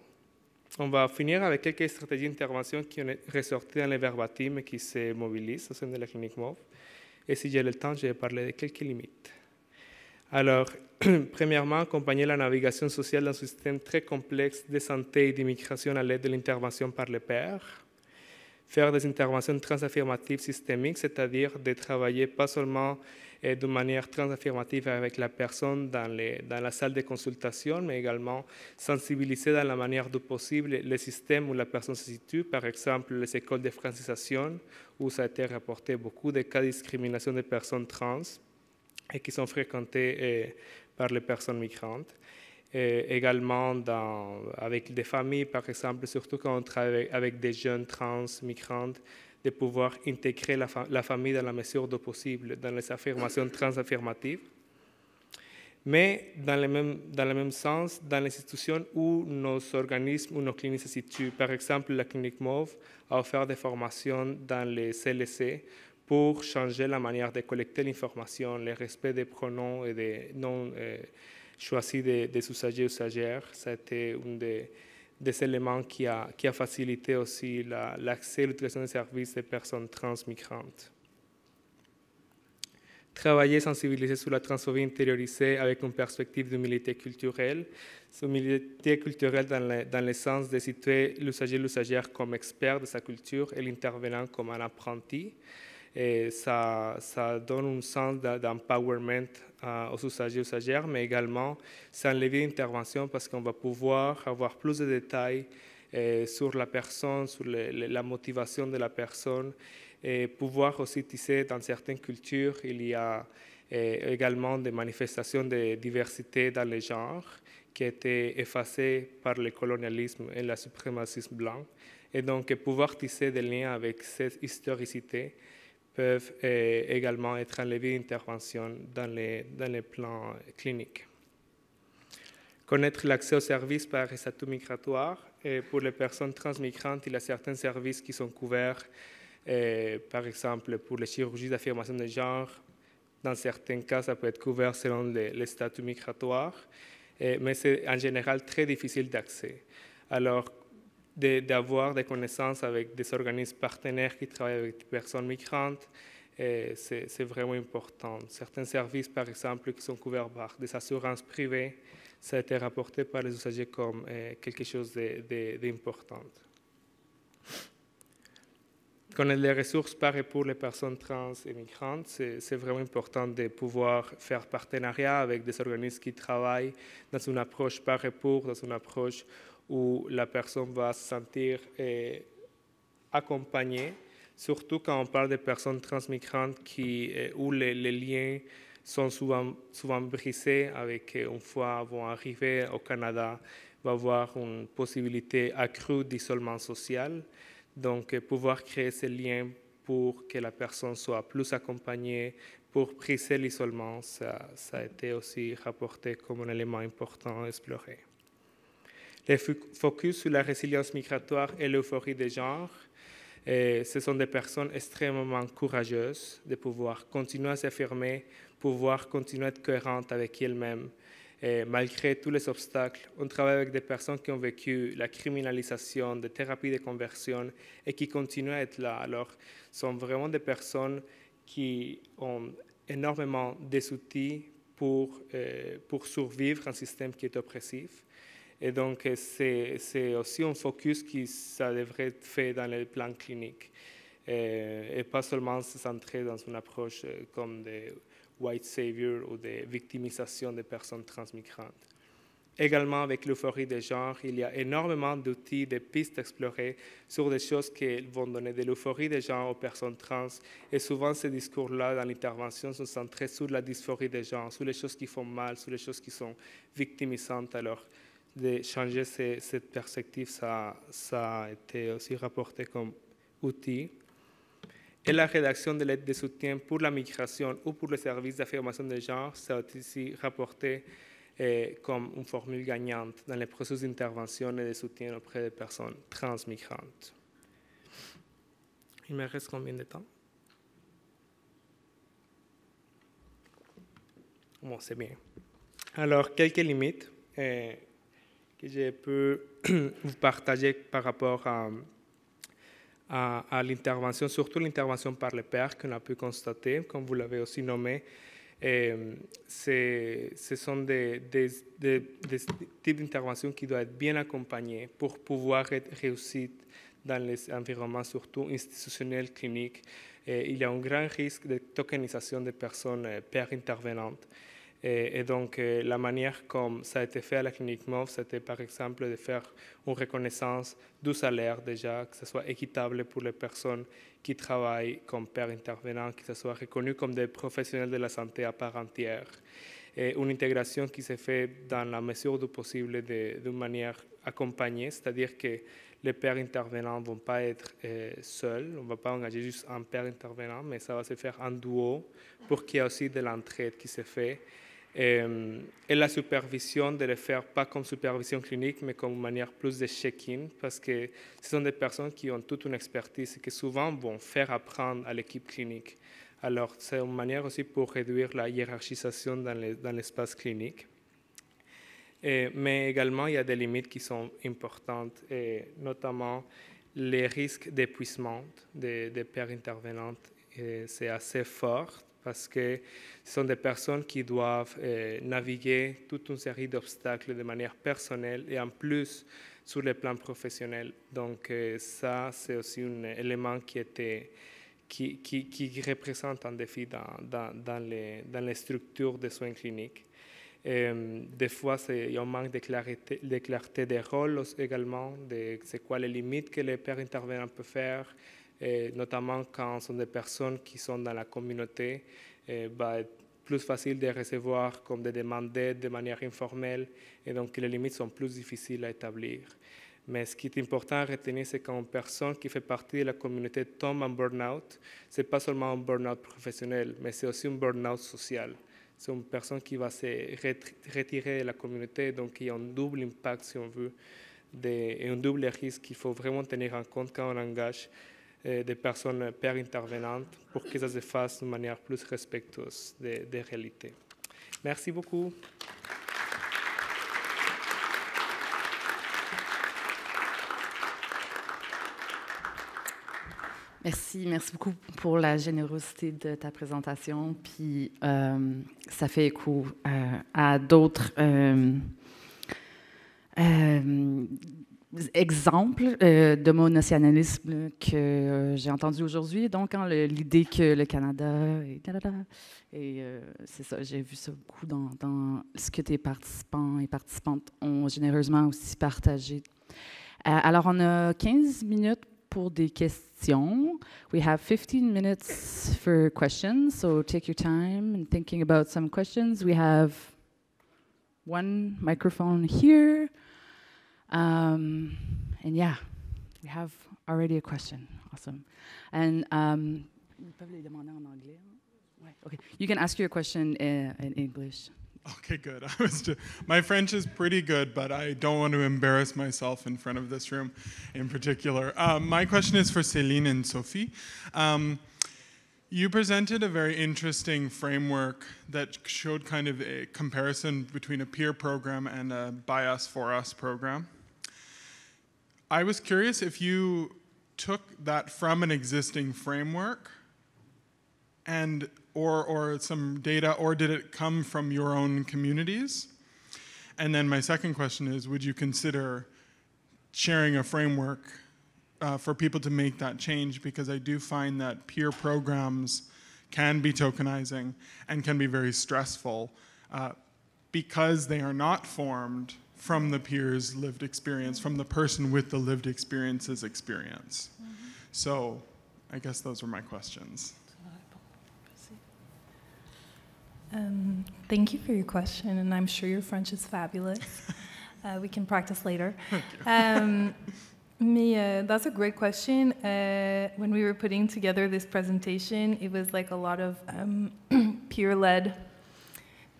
[SPEAKER 5] on va finir avec quelques stratégies d'intervention qui ont ressorti dans les verbatim et qui se mobilisent au sein de la clinique MOVE. Et si j'ai le temps, je vais parler de quelques limites. Alors, premièrement, accompagner la navigation sociale dans un système très complexe de santé et d'immigration à l'aide de l'intervention par les pairs. Faire des interventions transaffirmatives systémiques, c'est-à-dire de travailler pas seulement d'une manière transaffirmative avec la personne dans la salle de consultation, mais également sensibiliser dans la manière du possible les systèmes où la personne se situe, par exemple les écoles de francisation, où ça a été rapporté beaucoup de cas de discrimination des personnes trans et qui sont fréquentés par les personnes migrantes. Et également avec des familles, par exemple, surtout quand on travaille avec des jeunes trans migrantes, de pouvoir intégrer la famille dans la mesure du possible dans les affirmations transaffirmatives. Mais dans le même sens, dans les institutions où nos organismes ou nos cliniques se situent. Par exemple, la clinique MOVE a offert des formations dans les CLC pour changer la manière de collecter l'information, le respect des pronoms et des noms choisis des usagers et usagères. Ça a été un des éléments qui a facilité aussi l'accès et l'utilisation des services des personnes trans migrantes. Travailler, sensibiliser sur la transphobie intériorisée avec une perspective d'humilité culturelle. Cette humilité culturelle dans le sens de situer l'usager et l'usagère comme expert de sa culture et l'intervenant comme un apprenti. Et ça donne un sens d'empowerment aux usagers et usagères, mais également c'est un levier d'intervention parce qu'on va pouvoir avoir plus de détails sur la personne, sur la motivation de la personne, et pouvoir aussi tisser dans certaines cultures, il y a également des manifestations de diversité dans les genres qui étaient effacées par le colonialisme et le suprémacisme blanc. Et donc pouvoir tisser des liens avec cette historicité peuvent également être un levier d'intervention dans les plans cliniques. Connaître l'accès aux services par statut migratoire. Et pour les personnes transmigrantes, il y a certains services qui sont couverts, par exemple pour les chirurgies d'affirmation de genre. Dans certains cas, ça peut être couvert selon les statuts migratoires, mais c'est en général très difficile d'accès. Alors, d'avoir des connaissances avec des organismes partenaires qui travaillent avec des personnes migrantes, c'est vraiment important. Certains services, par exemple, qui sont couverts par des assurances privées, ça a été rapporté par les usagers comme quelque chose d'important. Connaître les ressources par et pour les personnes trans et migrantes, c'est vraiment important de pouvoir faire partenariat avec des organismes qui travaillent dans une approche par et pour, dans une approche où la personne va se sentir accompagnée, surtout quand on parle de personnes transmigrantes où les liens sont souvent brisés avec, une fois vont arriver au Canada, va avoir une possibilité accrue d'isolement social. Donc, pouvoir créer ces liens pour que la personne soit plus accompagnée, pour briser l'isolement, ça a été aussi rapporté comme un élément important à explorer. Les focus sur la résilience migratoire et l'euphorie des genres. Ce sont des personnes extrêmement courageuses de pouvoir continuer à s'affirmer, pouvoir continuer à être cohérentes avec elles-mêmes. Malgré tous les obstacles, on travaille avec des personnes qui ont vécu la criminalisation, des thérapies de conversion et qui continuent à être là. Alors, ce sont vraiment des personnes qui ont énormément des outils pour survivre un système qui est oppressif. Et donc, c'est aussi un focus qui ça devrait être fait dans le plan clinique. Et pas seulement se centrer dans une approche comme des white savior ou de victimisation des personnes transmigrantes. Également, avec l'euphorie des genres, il y a énormément d'outils, de pistes explorées sur des choses qui vont donner de l'euphorie des genres aux personnes trans. Et souvent, ces discours-là, dans l'intervention, sont centrés sur la dysphorie des genres, sur les choses qui font mal, sur les choses qui sont victimisantes. Alors, de changer cette perspective, ça a été aussi rapporté comme outil. Et la rédaction de l'aide de soutien pour la migration ou pour le service d'affirmation des genres, ça a été aussi rapporté comme une formule gagnante dans les processus d'intervention et de soutien auprès des personnes transmigrantes. Il me reste combien de temps? Bon, c'est bien. Alors, quelques limites que je peux vous partager par rapport à l'intervention, surtout l'intervention par les pairs qu'on a pu constater, comme vous l'avez aussi nommé. Ce sont des types d'interventions qui doivent être bien accompagnés pour pouvoir être réussies dans les environnements, surtout institutionnels, cliniques. Il y a un grand risque de tokenisation des personnes pairs intervenantes. Et donc, la manière comme ça a été fait à la clinique MOVE, c'était par exemple de faire une reconnaissance du salaire déjà, que ce soit équitable pour les personnes qui travaillent comme pairs intervenants, que ce soit reconnu comme des professionnels de la santé à part entière. Et une intégration qui se fait dans la mesure du possible d'une manière accompagnée, c'est-à-dire que les pairs intervenants ne vont pas être seuls, on ne va pas engager juste un pair intervenant, mais ça va se faire en duo pour qu'il y ait aussi de l'entraide qui se fait. Et la supervision, de le faire pas comme supervision clinique, mais comme une manière plus de check-in, parce que ce sont des personnes qui ont toute une expertise et qui souvent vont faire apprendre à l'équipe clinique. Alors, c'est une manière aussi pour réduire la hiérarchisation dans l'espace clinique. Mais également, il y a des limites qui sont importantes, et notamment les risques d'épuisement des pairs intervenantes. C'est assez fort, parce que ce sont des personnes qui doivent naviguer toute une série d'obstacles de manière personnelle et en plus sur le plan professionnel. Donc ça, c'est aussi un élément qui représente un défi dans les structures de soins cliniques. Des fois, il y a un manque de clarté des rôles également, de c'est quoi les limites que les pairs intervenants peuvent faire, notamment quand ce sont des personnes qui sont dans la communauté, va être plus facile de recevoir comme des demandes d'aide de manière informelle, et donc les limites sont plus difficiles à établir. Mais ce qui est important à retenir, c'est quand une personne qui fait partie de la communauté tombe en burn-out, ce n'est pas seulement un burn-out professionnel, mais c'est aussi un burn-out social. C'est une personne qui va se retirer de la communauté, donc il y a un double impact, si on veut, et un double risque qu'il faut vraiment tenir en compte quand on engage des personnes pairs intervenantes pour que ça se fasse de manière plus respectueuse des réalités. Merci beaucoup.
[SPEAKER 1] Merci beaucoup pour la générosité de ta présentation. Puis ça fait écho à d'autres exemples d'homonationalisme que j'ai entendu aujourd'hui. Donc, l'idée que le Canada et c'est ça, j'ai vu ça beaucoup dans ce que tes participants et participantes ont généreusement aussi partagé. Alors, on a 15 minutes pour des questions. We have 15 minutes for questions, so take your time in thinking about some questions. We have one microphone here. And yeah, we have already a question. Awesome. And okay, you can ask your question in English.
[SPEAKER 6] Okay, good. My French is pretty good, but I don't want to embarrass myself in front of this room in particular. My question is for Céline and Sophie. You presented a very interesting framework that showed kind of a comparison between a peer program and a by us, for us program. I was curious if you took that from an existing framework and or some data, or did it come from your own communities? And then my second question is, would you consider sharing a framework for people to make that change? Because I do find that peer programs can be tokenizing and can be very stressful because they are not formed from the peer's lived experience, from the person with the lived experience's experience. So I guess those were my questions.
[SPEAKER 3] Thank you for your question, and I'm sure your French is fabulous. We can practice later. That's a great question. When we were putting together this presentation, it was like a lot of peer-led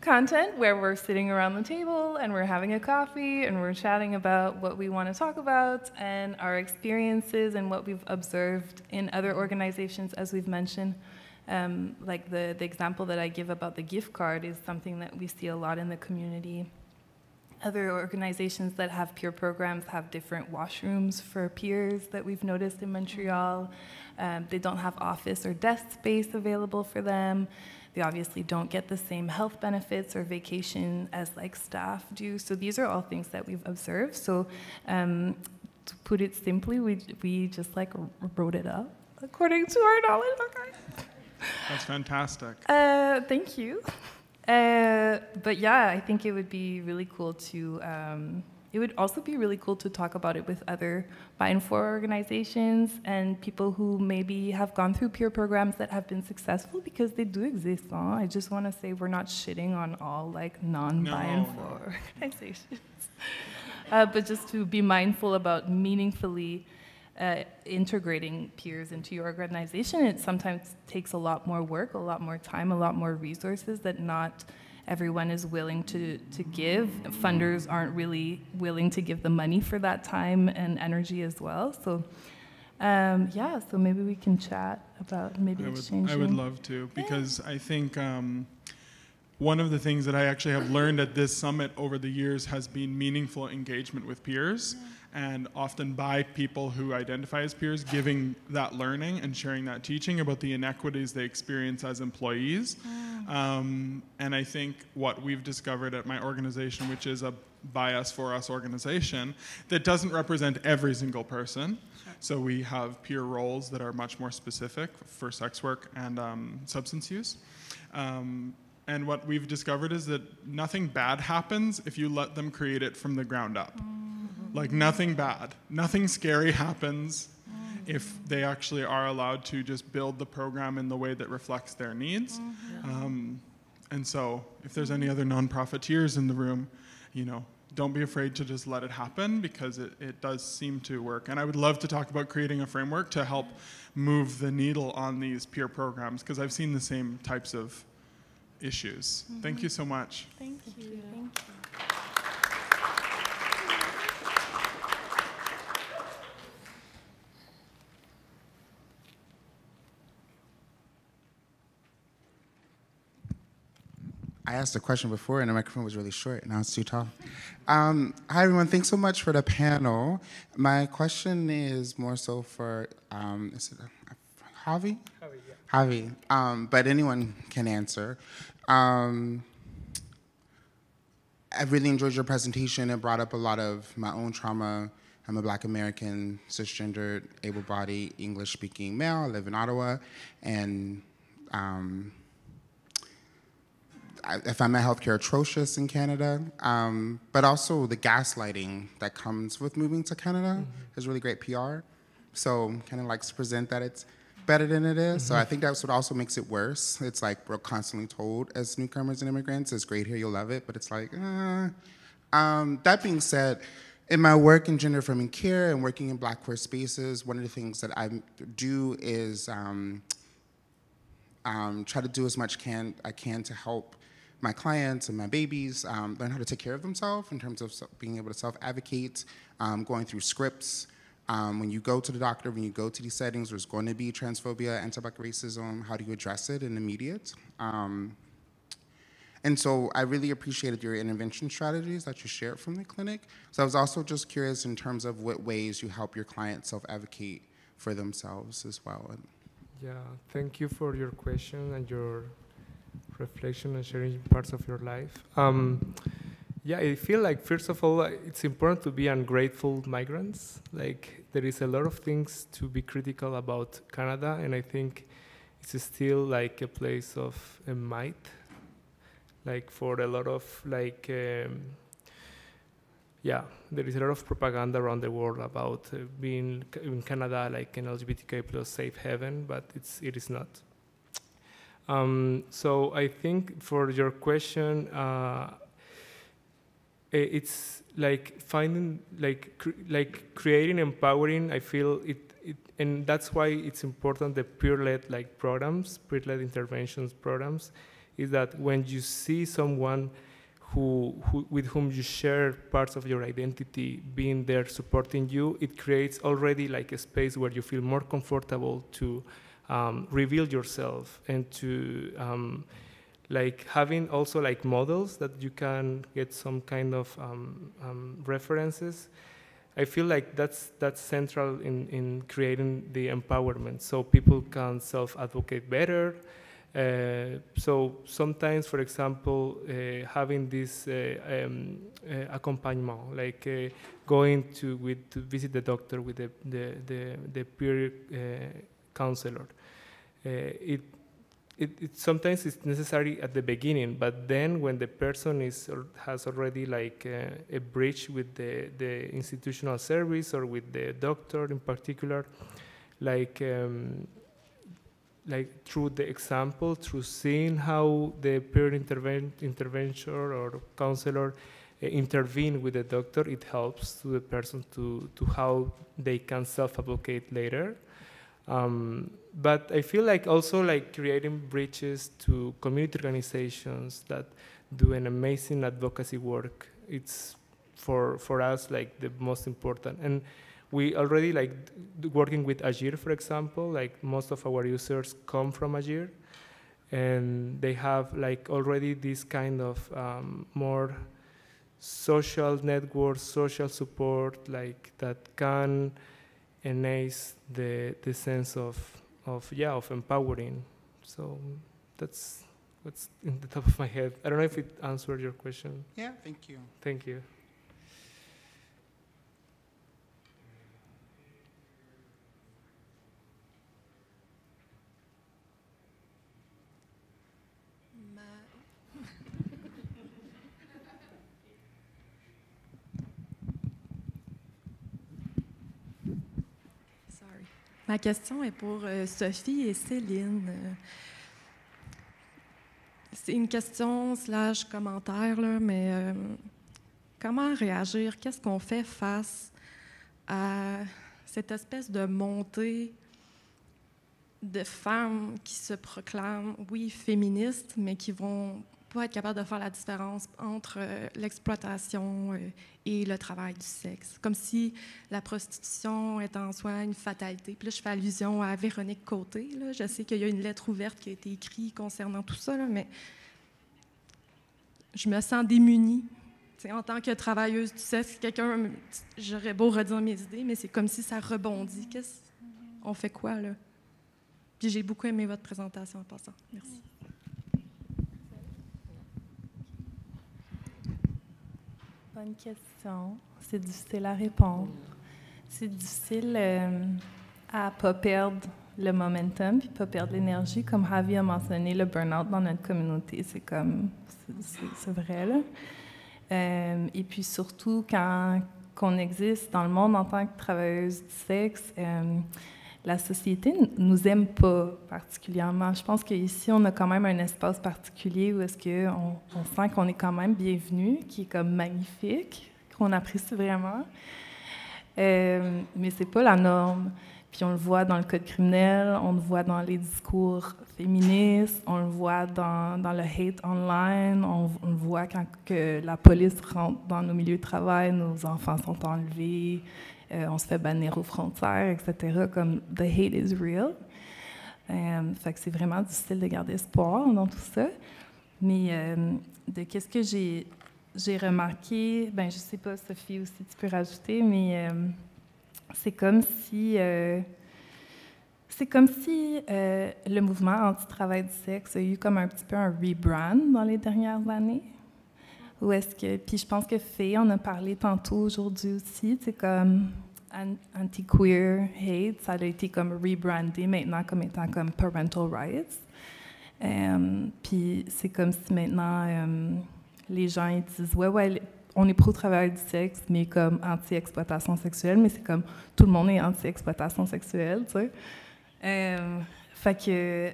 [SPEAKER 3] content where we're sitting around the table and we're having a coffee and we're chatting about what we want to talk about and our experiences and what we've observed in other organizations, as we've mentioned. Like the example that I give about the gift card is something that we see a lot in the community. Other organizations that have peer programs have different washrooms for peers that we've noticed in Montreal. They don't have office or desk space available for them. They obviously don't get the same health benefits or vacation as like staff do. So these are all things that we've observed. So to put it simply, we just like wrote it up according to our knowledge. Okay.
[SPEAKER 6] That's fantastic.
[SPEAKER 3] Thank you. But yeah, I think it would be really cool to, it would also be really cool to talk about it with other Buy in 4 organizations and people who maybe have gone through peer programs that have been successful, because they do exist. Huh? I just want to say we're not shitting on all like non-Buy in 4 organizations. But just to be mindful about meaningfully integrating peers into your organization. It sometimes takes a lot more work, a lot more time, a lot more resources that not everyone is willing to give. Funders aren't really willing to give the money for that time and energy as well. So yeah, so maybe we can chat about maybe exchanging.
[SPEAKER 6] I would love to, because I think one of the things that I actually have learned at this summit over the years has been meaningful engagement with peers. Yeah. And often by people who identify as peers, giving that learning and sharing that teaching about the inequities they experience as employees. And I think what we've discovered at my organization, which is a By Us For Us organization, that doesn't represent every single person. Sure. So we have peer roles that are much more specific for sex work and substance use. And what we've discovered is that nothing bad happens if you let them create it from the ground up. Like nothing bad, nothing scary happens if they actually are allowed to just build the program in the way that reflects their needs. And so if there's any other non-profiteers in the room, you know, don't be afraid to just let it happen, because it does seem to work. And I would love to talk about creating a framework to help move the needle on these peer programs, because I've seen the same types of issues. Thank you so much.
[SPEAKER 3] Thank you. Thank you.
[SPEAKER 7] I asked a question before and the microphone was really short, now it's too tall. Hi everyone, thanks so much for the panel. My question is more so for, is it Javi? Javi, yeah. But anyone can answer. I really enjoyed your presentation. It brought up a lot of my own trauma. I'm a Black American, cisgendered, able-bodied, English-speaking male. I live in Ottawa, and I find my healthcare atrocious in Canada, but also the gaslighting that comes with moving to Canada is really great PR. So kind of likes to present that it's better than it is. So I think that's what also makes it worse. It's like we're constantly told as newcomers and immigrants, it's great here, you'll love it, but it's like, That being said, in my work in gender affirming care and working in Black queer spaces, one of the things that I do is try to do as much I can to help my clients and my babies learn how to take care of themselves in terms of being able to self-advocate, going through scripts. When you go to the doctor, when you go to these settings, there's going to be transphobia, anti-Black racism. How do you address it in the immediate? And so I really appreciated your intervention strategies that you shared from the clinic. So I was also just curious in terms of what ways you help your clients self-advocate for themselves as well.
[SPEAKER 5] Yeah, thank you for your question and your reflection and sharing parts of your life. Yeah, I feel like, first of all, it's important to be ungrateful migrants. Like, there is a lot of things to be critical about Canada, and I think it's still like a place of might, like for a lot of like, yeah, there is a lot of propaganda around the world about being in Canada like an LGBTQ plus safe haven, but it is not. So I think for your question, it's like finding, like creating, empowering. I feel it, and that's why it's important the peer-led like programs, peer-led interventions programs, is that when you see someone who with whom you share parts of your identity being there supporting you, it creates already like a space where you feel more comfortable to reveal yourself and to like having also like models that you can get some kind of references. I feel like that's central in creating the empowerment, so people can self-advocate better. So sometimes, for example, having this accompagnement, like going to visit the doctor with the peer counselor, it sometimes it's necessary at the beginning, but then when the person has already like a bridge with the institutional service or with the doctor in particular, like through the example, through seeing how the peer intervention or counselor intervene with the doctor, it helps to the person to how they can self-advocate later. But I feel like also like creating bridges to community organizations that do an amazing advocacy work. It's for us like the most important. And we already like working with Agir, for example, like most of our users come from Agir, and they have like already this kind of more social network, social support, like that can enhance the sense of empowering. So that's what's in the top of my head. I don't know if it answered your question.
[SPEAKER 7] Yeah, thank you.
[SPEAKER 5] Thank you.
[SPEAKER 8] Ma question est pour Sophie et Céline. C'est une question / commentaire, là, mais comment réagir? Qu'est-ce qu'on fait face à cette espèce de montée de femmes qui se proclament, oui, féministes, mais qui vont pas être capables de faire la différence entre l'exploitation et le travail du sexe. Comme si la prostitution est en soi une fatalité. Puis là, je fais allusion à Véronique Côté. Là. Je sais qu'il y a une lettre ouverte qui a été écrite concernant tout ça, là, mais je me sens démunie. T'sais, en tant que travailleuse du sexe, j'aurais beau redire mes idées, mais c'est comme si ça rebondit. On fait quoi, là? Puis j'ai beaucoup aimé votre présentation en passant. Merci.
[SPEAKER 3] Bonne question. C'est difficile à répondre. C'est difficile à ne pas perdre le momentum puis pas perdre l'énergie. Comme Javi a mentionné, le burn-out dans notre communauté, c'est vrai, là. Et puis surtout, quand on existe dans le monde en tant que travailleuse du sexe, la société nous aime pas particulièrement. Je pense qu'ici, on a quand même un espace particulier où est-ce qu'on sent qu'on est quand même bienvenu, qui est comme magnifique, qu'on apprécie vraiment. Mais c'est pas la norme. Puis on le voit dans le code criminel, on le voit dans les discours féministes, on le voit dans le hate online, on le voit quand que la police rentre dans nos milieux de travail, nos enfants sont enlevés, on se fait bannir aux frontières, etc. Comme « the hate is real ». Fait que c'est vraiment difficile de garder espoir dans tout ça. Mais de qu'est-ce que j'ai remarqué, ben je sais pas, Sophie aussi, tu peux rajouter, mais c'est comme si C'est comme si le mouvement anti-travail du sexe a eu comme un petit peu un rebrand dans les dernières années. Ou est-ce que, puis je pense que Faye en a parlé tantôt aujourd'hui aussi, c'est comme anti-queer hate, ça a été comme rebrandé maintenant comme étant comme parental rights. Puis c'est comme si maintenant les gens ils disent ouais, on est pro-travail du sexe, mais comme anti-exploitation sexuelle, mais c'est comme tout le monde est anti-exploitation sexuelle, tu sais. Fait que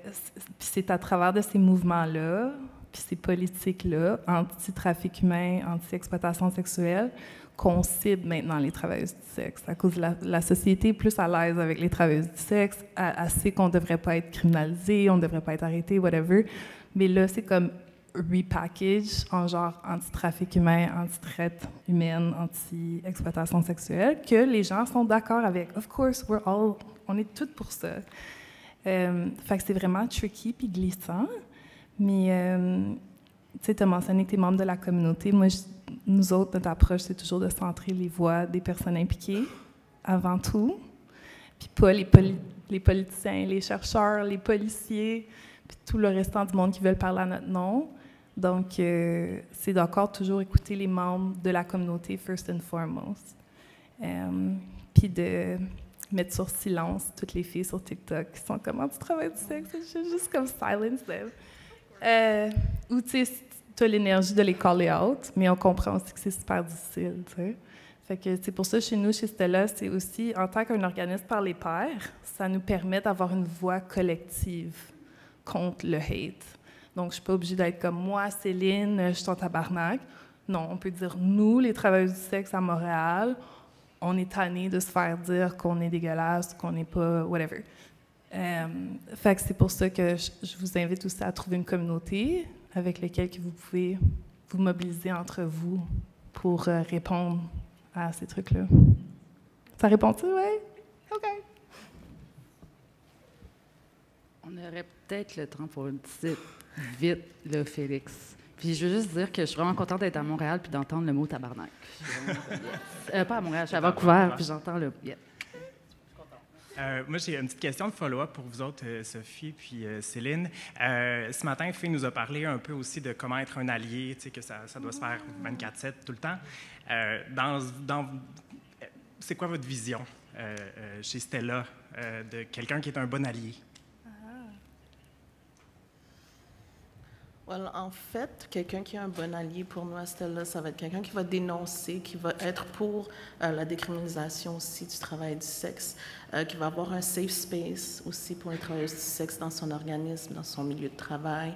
[SPEAKER 3] c'est à travers de ces mouvements-là, puis ces politiques-là, anti-trafic humain, anti-exploitation sexuelle, qu'on cible maintenant les travailleuses du sexe. À cause de la société est plus à l'aise avec les travailleuses du sexe, elle sait qu'on ne devrait pas être criminalisé, on ne devrait pas être arrêté, whatever. Mais là, c'est comme repackage en genre anti-trafic humain, anti-traite humaine, anti-exploitation sexuelle, que les gens sont d'accord avec. Of course, on est toutes pour ça. Fait que c'est vraiment tricky puis glissant. Mais, tu sais, tu as mentionné que tu es membre de la communauté. Moi, nous autres, notre approche, c'est toujours de centrer les voix des personnes impliquées avant tout, puis pas les politiciens, les chercheurs, les policiers, puis tout le restant du monde qui veulent parler à notre nom. Donc, c'est d'accord toujours écouter les membres de la communauté, first and foremost. Puis de mettre sur silence toutes les filles sur TikTok qui sont comme tu travailles du sexe, juste comme silence them. Ou tu sais, tu as l'énergie de les caller out, mais on comprend aussi que c'est super difficile, tu sais. Fait que c'est pour ça, chez nous, chez Stella, c'est aussi, en tant qu'un organisme par les pairs, ça nous permet d'avoir une voix collective contre le hate. Donc, je suis pas obligée d'être comme moi, Céline, je suis en tabarnak. Non, on peut dire, nous, les travailleuses du sexe à Montréal, on est tannés de se faire dire qu'on est dégueulasse, qu'on n'est pas, whatever. Fait que c'est pour ça que je vous invite aussi à trouver une communauté avec laquelle vous pouvez vous mobiliser entre vous pour répondre à ces trucs-là. Ça répond-tu, oui? OK.
[SPEAKER 1] On aurait peut-être le temps pour une petite vite, là, Félix. Puis je veux juste dire que je suis vraiment contente d'être à Montréal puis d'entendre le mot tabarnak. Pas à Montréal, je suis à Vancouver puis j'entends le... Yeah.
[SPEAKER 9] Moi, j'ai une petite question de follow-up pour vous autres, Sophie puis Céline. Ce matin, Faye nous a parlé un peu aussi de comment être un allié, tu sais, que ça doit se faire 24/7 tout le temps. C'est quoi votre vision chez Stella de quelqu'un qui est un bon allié?
[SPEAKER 4] Well, en fait, quelqu'un qui est un bon allié pour nous à Stella, ça va être quelqu'un qui va dénoncer, qui va être pour la décriminalisation aussi du travail du sexe, qui va avoir un safe space aussi pour les travailleuses du sexe dans son organisme, dans son milieu de travail,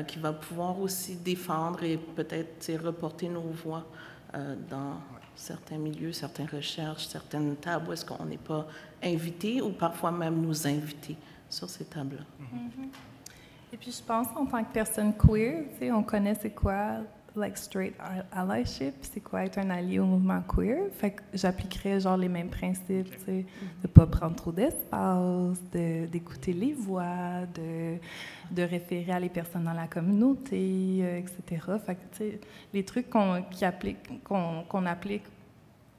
[SPEAKER 4] qui va pouvoir aussi défendre et peut-être reporter nos voix dans certains milieux, certaines recherches, certaines tables où est-ce qu'on n'est pas invité ou parfois même nous inviter sur ces tables-là.
[SPEAKER 3] Mm-hmm. Et puis, je pense, en tant que personne queer, tu sais, on connaît c'est quoi, like, straight allyship, c'est quoi être un allié au mouvement queer. Fait que j'appliquerais, genre, les mêmes principes, tu sais, de pas prendre trop d'espace, d'écouter les voix, de référer à les personnes dans la communauté, etc. Fait que, tu sais, les trucs qu'on applique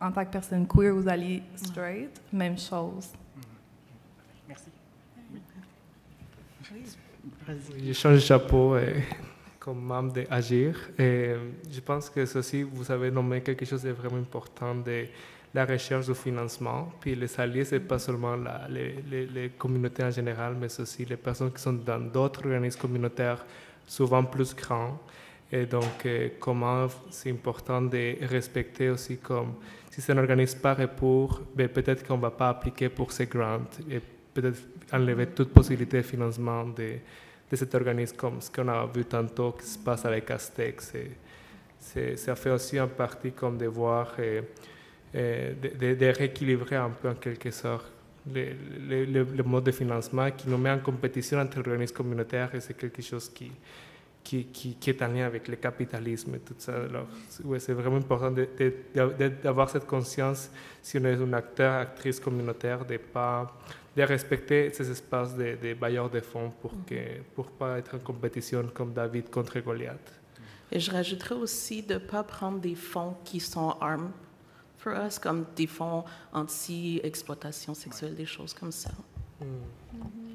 [SPEAKER 3] en tant que personne queer aux alliés straight, même chose.
[SPEAKER 9] Merci.
[SPEAKER 3] Oui.
[SPEAKER 5] Je change de chapeau comme membre d'Agir. Je pense que ceci, vous avez nommé quelque chose de vraiment important de la recherche du financement. Puis les alliés, ce n'est pas seulement les communautés en général, mais aussi les personnes qui sont dans d'autres organismes communautaires, souvent plus grands. Et donc, comment c'est important de respecter aussi comme, si c'est un organisme par et pour, peut-être qu'on ne va pas appliquer pour ces grants et peut-être enlever toute possibilité de financement de cet organisme, comme ce qu'on a vu tantôt qui se passe avec Castex. Ça fait aussi en partie comme de voir de rééquilibrer un peu en quelque sorte le mode de financement qui nous met en compétition entre les organismes communautaires et c'est quelque chose qui est en lien avec le capitalisme et tout ça. Alors, ouais, c'est vraiment important d'avoir cette conscience, si on est un acteur, actrice communautaire, de respecter ces espaces de bailleurs de fonds pour ne pas être en compétition comme David contre Goliath.
[SPEAKER 4] Et je rajouterais aussi de ne pas prendre des fonds qui sont armes for us, comme des fonds anti-exploitation sexuelle, des choses comme ça.
[SPEAKER 5] Mm.